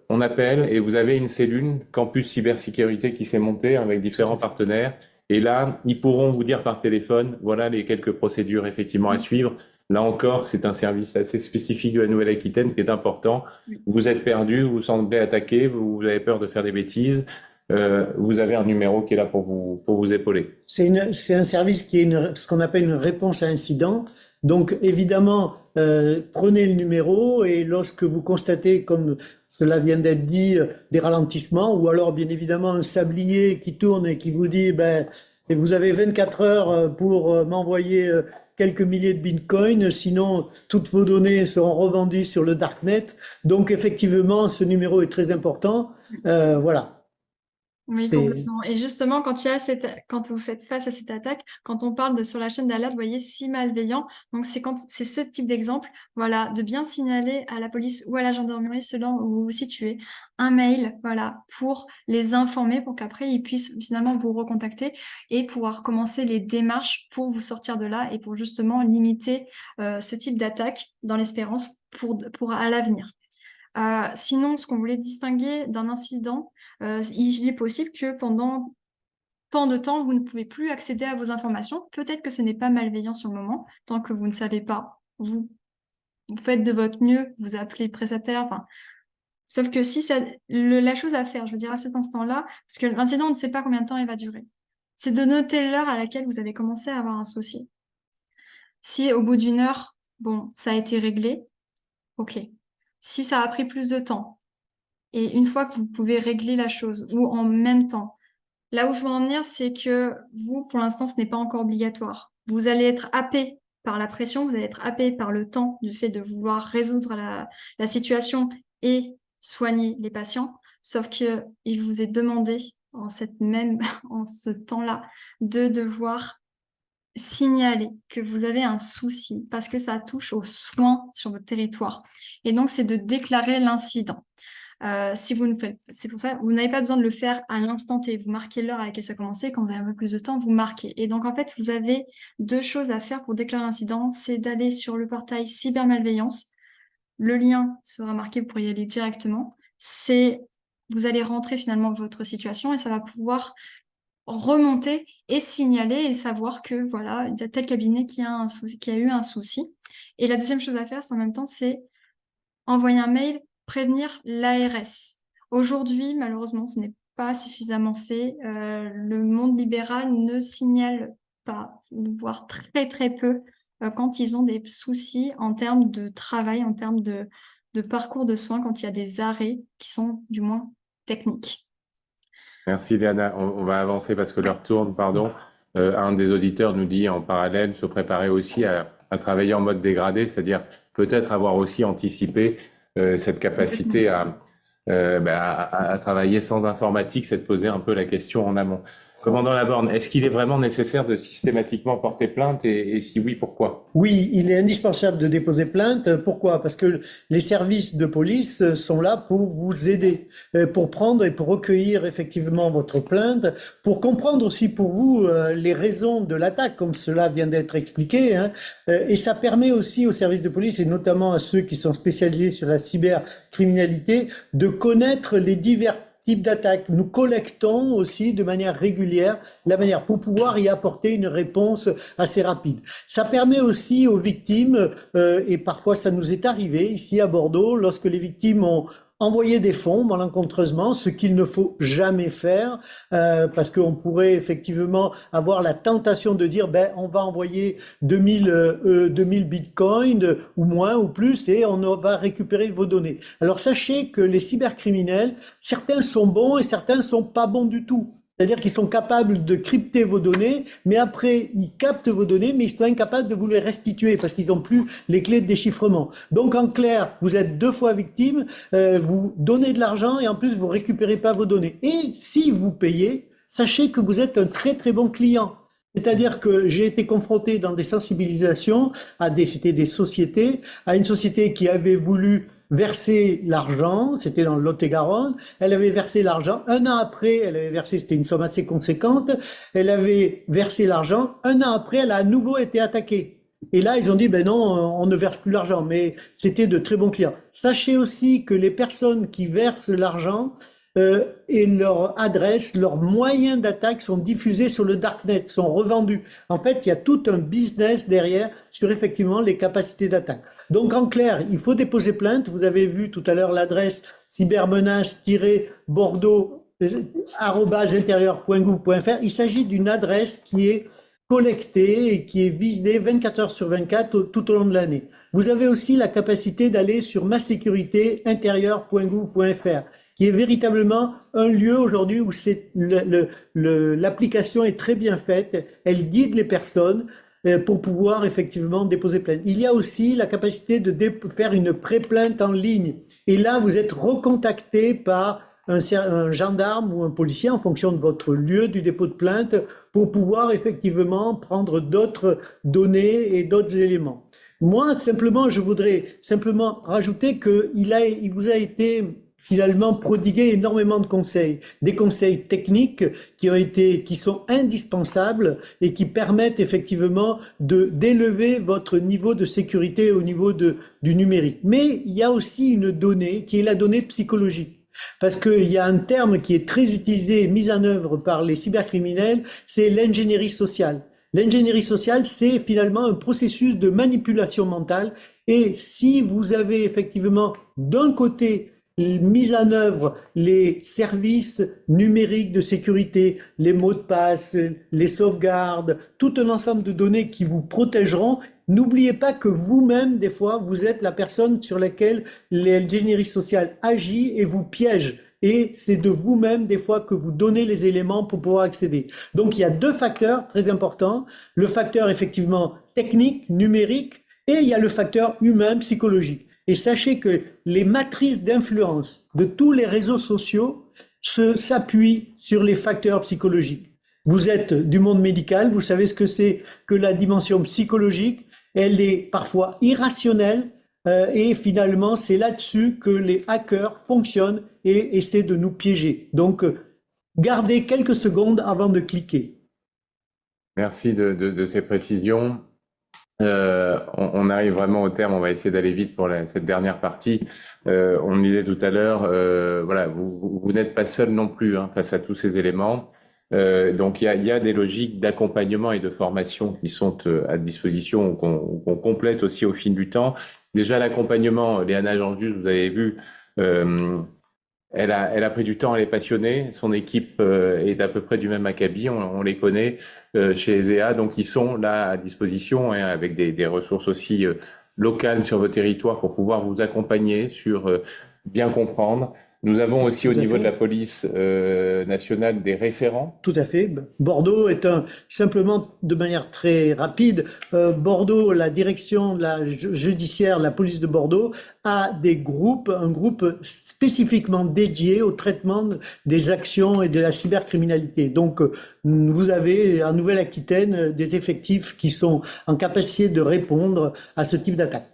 On appelle et vous avez une cellule campus cybersécurité qui s'est montée avec différents partenaires. Et là, ils pourront vous dire par téléphone, voilà les quelques procédures effectivement à suivre. Là encore, c'est un service assez spécifique de la Nouvelle-Aquitaine qui est important. Vous êtes perdu, vous vous semblez attaqué, vous avez peur de faire des bêtises. Vous avez un numéro qui est là pour vous épauler. C'est un service qui est ce qu'on appelle une réponse à incident. Donc, évidemment, prenez le numéro et lorsque vous constatez, comme cela vient d'être dit, des ralentissements, ou alors, bien évidemment, un sablier qui tourne et qui vous dit, vous avez 24 heures pour m'envoyer quelques milliers de bitcoins, sinon toutes vos données seront revendues sur le darknet. Donc, effectivement, ce numéro est très important. Voilà. Oui, complètement. Et justement, quand vous faites face à cette attaque, quand on parle sur la chaîne d'alerte, vous voyez, si malveillant, donc c'est ce type d'exemple, voilà, de bien signaler à la police ou à la gendarmerie selon où vous vous situez, un mail, voilà, pour les informer, pour qu'après ils puissent finalement vous recontacter et pouvoir commencer les démarches pour vous sortir de là et pour justement limiter ce type d'attaque dans l'espérance pour à l'avenir. Sinon, ce qu'on voulait distinguer d'un incident, il est possible que pendant tant de temps, vous ne pouvez plus accéder à vos informations. Peut-être que ce n'est pas malveillant sur le moment, tant que vous ne savez pas. Vous faites de votre mieux, vous appelez le prestataire, enfin... Sauf que si la chose à faire, je veux dire, à cet instant-là, parce que l'incident, on ne sait pas combien de temps il va durer, c'est de noter l'heure à laquelle vous avez commencé à avoir un souci. Si au bout d'une heure, bon, ça a été réglé, ok. Si ça a pris plus de temps, et une fois que vous pouvez régler la chose, ou en même temps, là où je veux en venir, c'est que vous, pour l'instant, ce n'est pas encore obligatoire. Vous allez être happé par la pression, vous allez être happé par le temps du fait de vouloir résoudre la situation et soigner les patients, sauf qu'il vous est demandé en ce temps-là de devoir signaler que vous avez un souci parce que ça touche aux soins sur votre territoire. Et donc, c'est de déclarer l'incident. C'est pour ça, vous n'avez pas besoin de le faire à l'instant T. Vous marquez l'heure à laquelle ça a commencé. Quand vous avez un peu plus de temps, vous marquez. Et donc, en fait, vous avez 2 choses à faire pour déclarer l'incident. C'est d'aller sur le portail cybermalveillance. Le lien sera marqué, vous pourrez y aller directement. Vous allez rentrer finalement votre situation et ça va pouvoir remonter et signaler et savoir que voilà, il y a tel cabinet qui a un souci, qui a eu un souci. Et la deuxième chose à faire, c'est en même temps, c'est envoyer un mail, prévenir l'ARS. Aujourd'hui, malheureusement, ce n'est pas suffisamment fait. Le monde libéral ne signale pas, voire très très peu, quand ils ont des soucis en termes de travail, en termes de parcours de soins, quand il y a des arrêts qui sont du moins techniques. Merci Diana. On va avancer parce que l'heure tourne, pardon. Un des auditeurs nous dit en parallèle se préparer aussi à travailler en mode dégradé, c'est-à-dire peut-être avoir aussi anticipé cette capacité à travailler sans informatique, c'est de poser un peu la question en amont. Commandant Laborne, est-ce qu'il est vraiment nécessaire de systématiquement porter plainte et si oui, pourquoi? Oui, il est indispensable de déposer plainte. Pourquoi? Parce que les services de police sont là pour vous aider, pour prendre et pour recueillir effectivement votre plainte, pour comprendre aussi pour vous les raisons de l'attaque, comme cela vient d'être expliqué, hein. Et ça permet aussi aux services de police, et notamment à ceux qui sont spécialisés sur la cybercriminalité, de connaître les divers types d'attaques. Nous collectons aussi de manière régulière la manière pour pouvoir y apporter une réponse assez rapide. Ça permet aussi aux victimes, et parfois ça nous est arrivé ici à Bordeaux, lorsque les victimes ont envoyé des fonds malencontreusement, ce qu'il ne faut jamais faire, parce qu'on pourrait effectivement avoir la tentation de dire on va envoyer 2000 bitcoins ou moins ou plus et on va récupérer vos données. Alors sachez que les cybercriminels, certains sont bons et certains sont pas bons du tout. C'est-à-dire qu'ils sont capables de crypter vos données, mais après, ils captent vos données, mais ils sont incapables de vous les restituer parce qu'ils n'ont plus les clés de déchiffrement. Donc, en clair, vous êtes 2 fois victime, vous donnez de l'argent et en plus, vous récupérez pas vos données. Et si vous payez, sachez que vous êtes un très, très bon client. C'est-à-dire que j'ai été confronté dans des sensibilisations c'était des sociétés, à une société qui avait voulu verser l'argent, c'était dans le Lot-et-Garonne, elle avait versé l'argent, un an après, elle avait versé, c'était une somme assez conséquente, elle avait versé l'argent, un an après, elle a à nouveau été attaquée. Et là, ils ont dit, non, on ne verse plus l'argent, mais c'était de très bons clients. Sachez aussi que les personnes qui versent l'argent, et leur adresse, leurs moyens d'attaque sont diffusés sur le darknet, sont revendus. En fait, il y a tout un business derrière sur effectivement les capacités d'attaque. Donc en clair, il faut déposer plainte. Vous avez vu tout à l'heure l'adresse cybermenace-bordeaux@intérieur.gouv.fr. Il s'agit d'une adresse qui est collectée et qui est visée 24 heures sur 24 tout au long de l'année. Vous avez aussi la capacité d'aller sur masécuritéintérieure.gouv.fr, qui est véritablement un lieu aujourd'hui où l'application est très bien faite, elle guide les personnes pour pouvoir effectivement déposer plainte. Il y a aussi la capacité de faire une pré-plainte en ligne. Et là, vous êtes recontacté par un gendarme ou un policier en fonction de votre lieu du dépôt de plainte pour pouvoir effectivement prendre d'autres données et d'autres éléments. Moi, simplement, je voudrais simplement rajouter qu'il vous a été finalement prodigué énormément de conseils, des conseils techniques qui sont indispensables et qui permettent effectivement d'élever votre niveau de sécurité au niveau du numérique. Mais il y a aussi une donnée qui est la donnée psychologique. Parce qu'il y a un terme qui est très utilisé et mis en œuvre par les cybercriminels, c'est l'ingénierie sociale. L'ingénierie sociale, c'est finalement un processus de manipulation mentale. Et si vous avez effectivement d'un côté mis en œuvre les services numériques de sécurité, les mots de passe, les sauvegardes, tout un ensemble de données qui vous protégeront, n'oubliez pas que vous-même, des fois, vous êtes la personne sur laquelle l'ingénierie sociale agit et vous piège. Et c'est de vous-même, des fois, que vous donnez les éléments pour pouvoir accéder. Donc, il y a 2 facteurs très importants. Le facteur, effectivement, technique, numérique, et il y a le facteur humain, psychologique. Et sachez que les matrices d'influence de tous les réseaux sociaux s'appuient sur les facteurs psychologiques. Vous êtes du monde médical, vous savez ce que c'est que la dimension psychologique. Elle est parfois irrationnelle et finalement, c'est là-dessus que les hackers fonctionnent et essaient de nous piéger. Donc, gardez quelques secondes avant de Merci de ces précisions. On arrive vraiment au terme, on va essayer d'aller vite pour cette dernière partie. On le disait tout à l'heure, voilà, vous n'êtes pas seul non plus face à tous ces éléments. Donc il y a des logiques d'accompagnement et de formation qui sont à disposition, qu'on complète aussi au fil du temps. Déjà l'accompagnement, Léana Jean-Just, vous avez vu, elle a pris du temps, elle est passionnée. Son équipe est à peu près du même acabit, on les connaît chez ESEA, donc ils sont là à disposition, hein, avec des ressources aussi locales sur vos territoires pour pouvoir vous accompagner sur bien comprendre. Nous avons aussi au Tout à niveau fait. de la police nationale des référents. Tout à fait. Bordeaux est simplement de manière très rapide, Bordeaux, la direction de la judiciaire, la police de Bordeaux a un groupe spécifiquement dédié au traitement des actions et de la cybercriminalité. Donc, vous avez en Nouvelle-Aquitaine des effectifs qui sont en capacité de répondre à ce type d'attaque.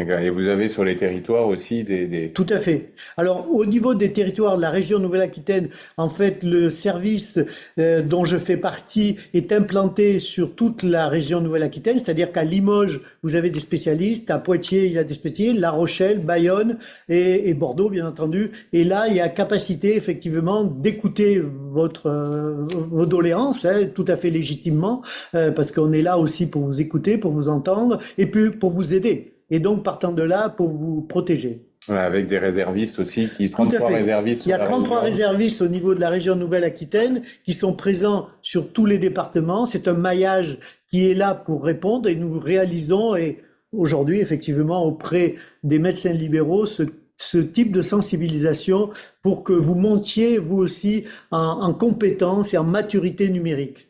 Et vous avez sur les territoires aussi Tout à fait. Alors, au niveau des territoires de la région Nouvelle-Aquitaine, en fait, le service dont je fais partie est implanté sur toute la région Nouvelle-Aquitaine, c'est-à-dire qu'à Limoges, vous avez des spécialistes, à Poitiers, il y a des spécialistes, La Rochelle, Bayonne et Bordeaux, bien entendu. Et là, il y a capacité, effectivement, d'écouter vos doléances, hein, tout à fait légitimement, parce qu'on est là aussi pour vous écouter, pour vous entendre, et puis pour vous aider. Et donc, partant de là, pour vous protéger. voilà, avec des réservistes aussi, Tout à 33 fait. réservistes Il y sur a la 33 région. réservistes au niveau de la région Nouvelle-Aquitaine qui sont présents sur tous les départements. C'est un maillage qui est là pour répondre et nous réalisons, et aujourd'hui, effectivement, auprès des médecins libéraux, ce type de sensibilisation pour que vous montiez, vous aussi, en compétences et en maturité numérique.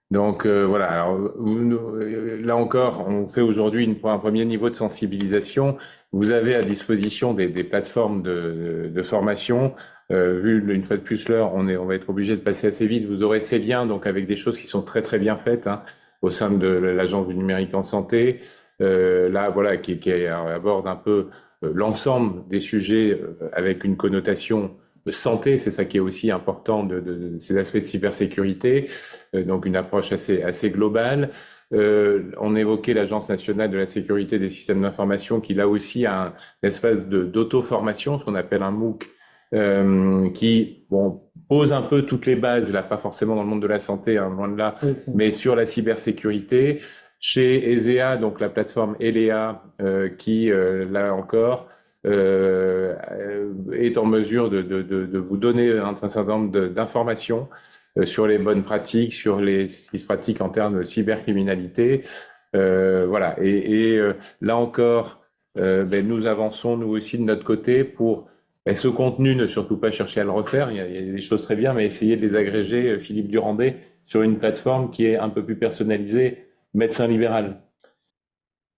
Donc voilà, alors là encore, on fait aujourd'hui un premier niveau de sensibilisation. Vous avez à disposition des plateformes de formation. Vu une fois de plus l'heure, on va être obligé de passer assez vite. Vous aurez ces liens, donc avec des choses qui sont très très bien faites, hein, au sein de l'Agence du numérique en santé. Là, voilà, qui aborde un peu l'ensemble des sujets avec une connotation santé, c'est ça qui est aussi important de ces aspects de cybersécurité, donc une approche assez globale. On évoquait l'Agence nationale de la sécurité des systèmes d'information qui là aussi a un espace d'auto-formation, ce qu'on appelle un MOOC, qui pose un peu toutes les bases, là pas forcément dans le monde de la santé, hein, loin de là, mais sur la cybersécurité. Chez ESEA, donc la plateforme ELEA, qui là encore est en mesure de vous donner un certain nombre d'informations sur les bonnes pratiques, sur ce qui se pratique en termes de cybercriminalité. Voilà. Et là encore, nous avançons nous aussi de notre côté pour ce contenu, ne surtout pas chercher à le refaire. Il y a des choses très bien, mais essayer de les agréger, Philippe Durandet, sur une plateforme qui est un peu plus personnalisée, médecin libéral.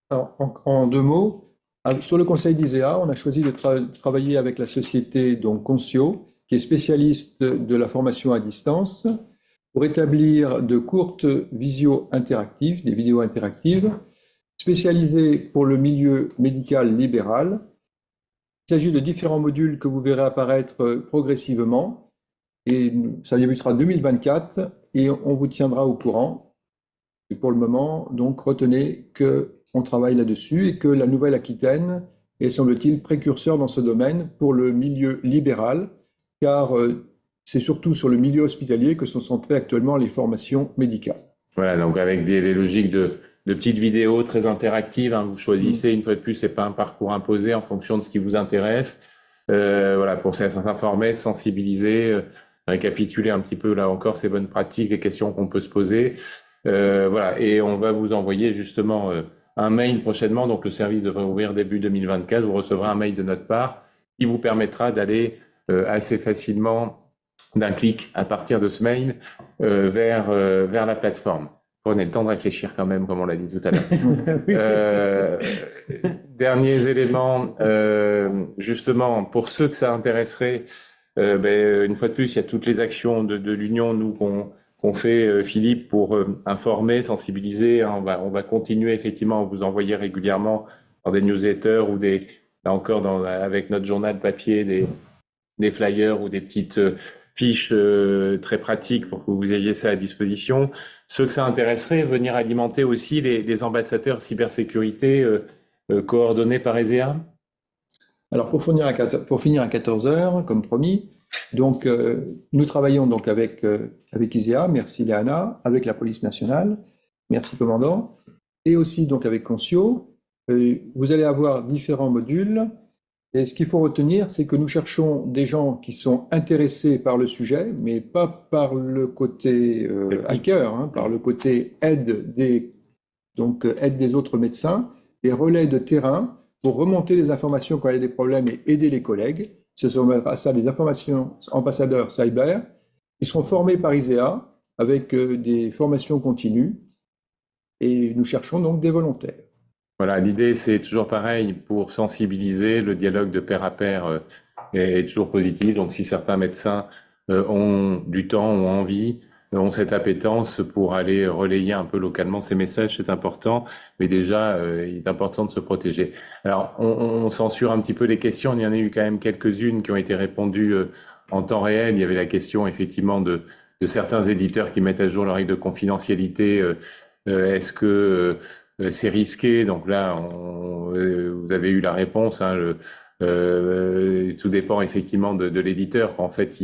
Alors, en deux mots, sur le conseil d'ISEA, on a choisi de travailler avec la société donc Concio, qui est spécialiste de la formation à distance, pour établir de courtes visio interactives, des vidéos interactives, spécialisées pour le milieu médical libéral. Il s'agit de différents modules que vous verrez apparaître progressivement, et ça débutera 2024, et on vous tiendra au courant. Et pour le moment, donc, retenez qu'on travaille là-dessus et que la Nouvelle-Aquitaine est, semble-t-il, précurseur dans ce domaine pour le milieu libéral, car c'est surtout sur le milieu hospitalier que sont centrées actuellement les formations médicales. Voilà, donc avec des logiques de petites vidéos très interactives, hein, vous choisissez, une fois de plus, c'est pas un parcours imposé en fonction de ce qui vous intéresse. Voilà, pour s'informer, sensibiliser, récapituler un petit peu, là encore, ces bonnes pratiques, les questions qu'on peut se poser. Voilà, et on va vous envoyer justement un mail prochainement, donc le service devrait ouvrir début 2024, vous recevrez un mail de notre part qui vous permettra d'aller assez facilement d'un clic à partir de ce mail vers la plateforme. Prenez le temps de réfléchir quand même, comme on l'a dit tout à l'heure. Derniers éléments, justement, pour ceux que ça intéresserait, une fois de plus, il y a toutes les actions de l'Union, nous, qu'on fait, Philippe, pour informer, sensibiliser. On va continuer effectivement à vous envoyer régulièrement dans des newsletters ou là encore avec notre journal papier, des flyers ou des petites fiches très pratiques pour que vous ayez ça à disposition. Ceux que ça intéresserait, venir alimenter aussi les ambassadeurs cybersécurité coordonnés par ESEA. Alors pour finir à 14h, comme promis, Donc, nous travaillons donc avec ISEA, merci Léana, avec la police nationale, merci commandant, et aussi donc avec Concio. Vous allez avoir différents modules. Et ce qu'il faut retenir, c'est que nous cherchons des gens qui sont intéressés par le sujet, mais pas par le côté hacker, hein, par le côté aide des autres médecins, et relais de terrain pour remonter les informations quand il y a des problèmes et aider les collègues. Ce sont à ça des informations ambassadeurs cyber. Ils seront formés par ISEA avec des formations continues, et nous cherchons donc des volontaires. Voilà, l'idée, c'est toujours pareil, pour sensibiliser, le dialogue de pair à pair est toujours positif. Donc, si certains médecins ont du temps, ont envie, ont cette appétence pour aller relayer un peu localement ces messages, c'est important. Mais déjà, il est important de se protéger. Alors, on censure un petit peu les questions. Il y en a eu quand même quelques-unes qui ont été répondues en temps réel. Il y avait la question, effectivement, de certains éditeurs qui mettent à jour leurs règles de confidentialité. Est-ce que c'est risqué? Donc là, vous avez eu la réponse. Hein, tout dépend effectivement de l'éditeur. En fait,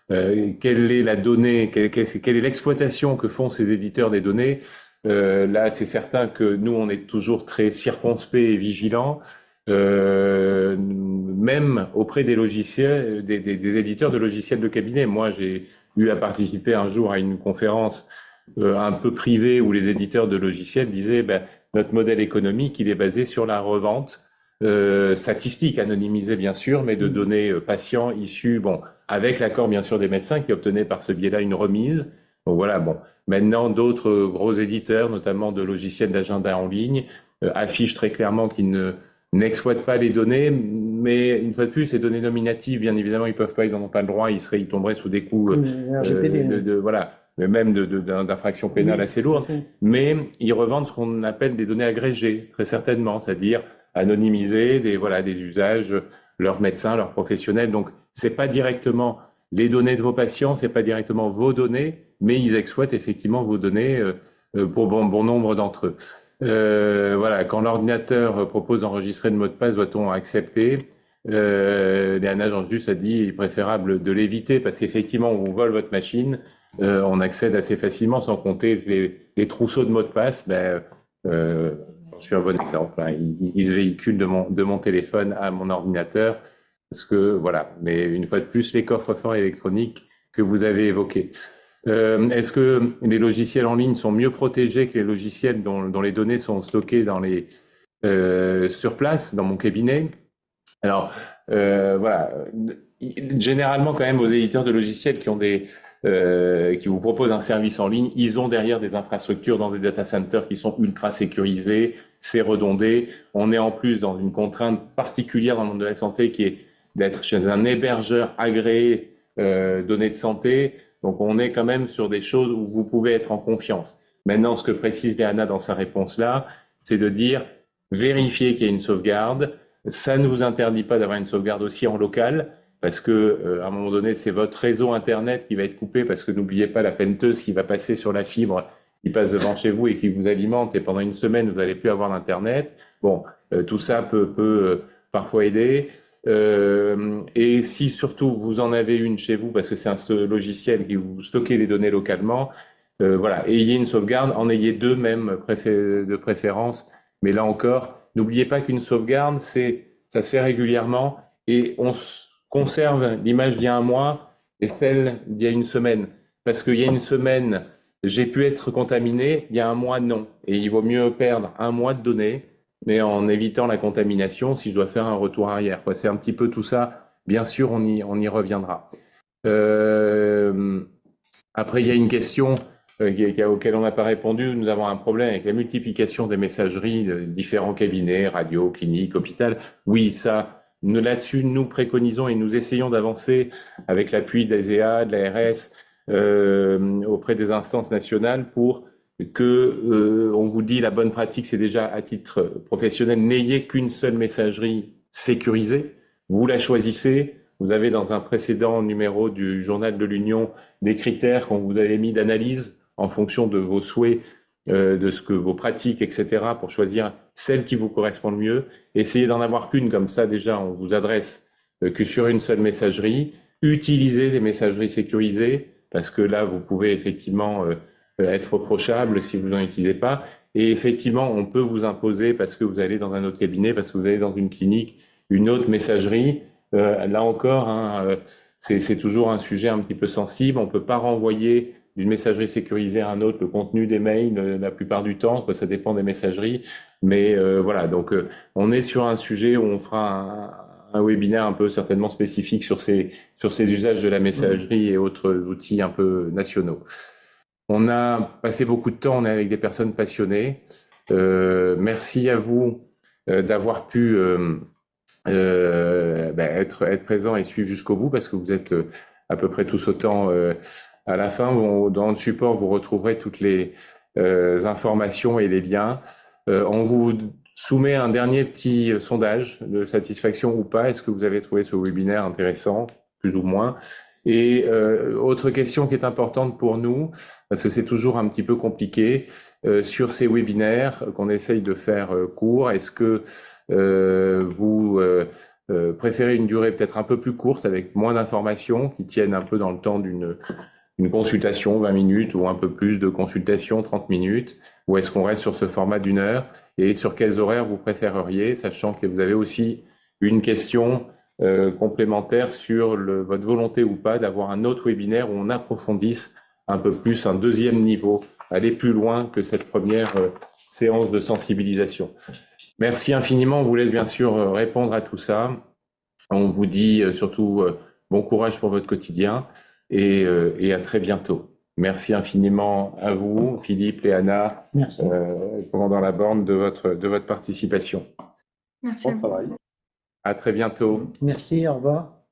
quelle est la donnée, quelle est l'exploitation que font ces éditeurs des données? Là, c'est certain que nous, on est toujours très circonspect et vigilant, même auprès des logiciels, des éditeurs de logiciels de cabinet. Moi, j'ai eu à participer un jour à une conférence un peu privée où les éditeurs de logiciels disaient notre modèle économique, il est basé sur la revente statistique, anonymisée bien sûr, mais de données patients issues, avec l'accord bien sûr des médecins qui obtenaient par ce biais-là une remise. Donc voilà, maintenant d'autres gros éditeurs, notamment de logiciels d'agenda en ligne, affichent très clairement qu'ils n'exploitent pas les données, mais une fois de plus, ces données nominatives, bien évidemment, ils n'en ont pas le droit, ils tomberaient sous des coups même d'infractions pénales assez lourdes, mais ils revendent ce qu'on appelle des données agrégées, très certainement, c'est-à-dire anonymiser des usages, leurs médecins, leurs professionnels. Donc, c'est pas directement les données de vos patients, c'est pas directement vos données, mais ils exploitent effectivement vos données pour bon nombre d'entre eux. Quand l'ordinateur propose d'enregistrer le mot de passe, doit-on accepter? Léana Jean-Just a dit il est préférable de l'éviter parce qu'effectivement, on vous vole votre machine, on accède assez facilement, sans compter les trousseaux de mots de passe. Je suis un bon exemple. Hein. Ils se véhiculent de mon téléphone à mon ordinateur. Parce que, voilà. Mais une fois de plus, les coffres-forts électroniques que vous avez évoqués. Est-ce que les logiciels en ligne sont mieux protégés que les logiciels dont les données sont stockées sur place, dans mon cabinet? Alors, généralement, quand même, aux éditeurs de logiciels qui vous proposent un service en ligne, ils ont derrière des infrastructures dans des data centers qui sont ultra sécurisés, c'est redondé. On est en plus dans une contrainte particulière dans le monde de la santé qui est d'être chez un hébergeur agréé données de santé. Donc, on est quand même sur des choses où vous pouvez être en confiance. Maintenant, ce que précise Léana dans sa réponse là, c'est de dire vérifiez qu'il y a une sauvegarde. Ça ne vous interdit pas d'avoir une sauvegarde aussi en local. Parce que à un moment donné, c'est votre réseau Internet qui va être coupé parce que n'oubliez pas la penteuse qui va passer sur la fibre qui passe devant chez vous et qui vous alimente et pendant une semaine, vous n'allez plus avoir d'Internet. Tout ça peut parfois aider. Et si surtout vous en avez une chez vous parce que c'est un logiciel qui vous stockez les données localement, ayez une sauvegarde, en ayez deux même de préférence. Mais là encore, n'oubliez pas qu'une sauvegarde, ça se fait régulièrement et on conserve l'image d'il y a un mois et celle d'il y a une semaine. Parce qu'il y a une semaine, j'ai pu être contaminé, il y a un mois, non. Et il vaut mieux perdre un mois de données, mais en évitant la contamination si je dois faire un retour arrière. C'est un petit peu tout ça. Bien sûr, on y reviendra. Après, il y a une question auquel on n'a pas répondu. Nous avons un problème avec la multiplication des messageries de différents cabinets, radio, cliniques, hôpital. Oui, ça... Là-dessus, nous préconisons et nous essayons d'avancer avec l'appui de l'ASEA, de l'ARS, auprès des instances nationales pour que, on vous dit, la bonne pratique, c'est déjà à titre professionnel, n'ayez qu'une seule messagerie sécurisée. Vous la choisissez. Vous avez dans un précédent numéro du Journal de l'Union des critères qu'on vous avait mis d'analyse en fonction de vos souhaits, de ce que vos pratiques, etc., pour choisir celle qui vous correspond le mieux. Essayez d'en avoir qu'une, comme ça déjà on vous adresse que sur une seule messagerie, Utilisez les messageries sécurisées, parce que là, vous pouvez effectivement être reprochable si vous n'en utilisez pas. Et effectivement, on peut vous imposer, parce que vous allez dans un autre cabinet, parce que vous allez dans une clinique, une autre messagerie. Là encore, hein, c'est toujours un sujet un petit peu sensible. On ne peut pas renvoyer d'une messagerie sécurisée à un autre le contenu des mails la plupart du temps, ça dépend des messageries. Mais voilà, donc on est sur un sujet où on fera un webinaire un peu certainement spécifique sur ces usages de la messagerie et autres outils un peu nationaux. On a passé beaucoup de temps, on est avec des personnes passionnées. Merci à vous d'avoir pu être présent et suivre jusqu'au bout, parce que vous êtes à peu près tous autant à la fin. Dans le support, vous retrouverez toutes les informations et les liens. On vous soumet un dernier petit sondage de satisfaction ou pas. Est-ce que vous avez trouvé ce webinaire intéressant, plus ou moins? Et autre question qui est importante pour nous, parce que c'est toujours un petit peu compliqué, sur ces webinaires qu'on essaye de faire court, est-ce que vous préférez une durée peut-être un peu plus courte, avec moins d'informations, qui tiennent un peu dans le temps d'une consultation, 20 minutes, ou un peu plus de consultation, 30 minutes, ou est-ce qu'on reste sur ce format d'1 heure? Et sur quels horaires vous préféreriez, sachant que vous avez aussi une question complémentaire sur votre volonté ou pas d'avoir un autre webinaire où on approfondisse un peu plus, un deuxième niveau, aller plus loin que cette première séance de sensibilisation. Merci infiniment, on vous laisse bien sûr répondre à tout ça. On vous dit surtout bon courage pour votre quotidien et à très bientôt. Merci infiniment à vous, Philippe et Anna, commandant la borne, de votre participation. Merci. Bon travail. À très bientôt. Merci, au revoir.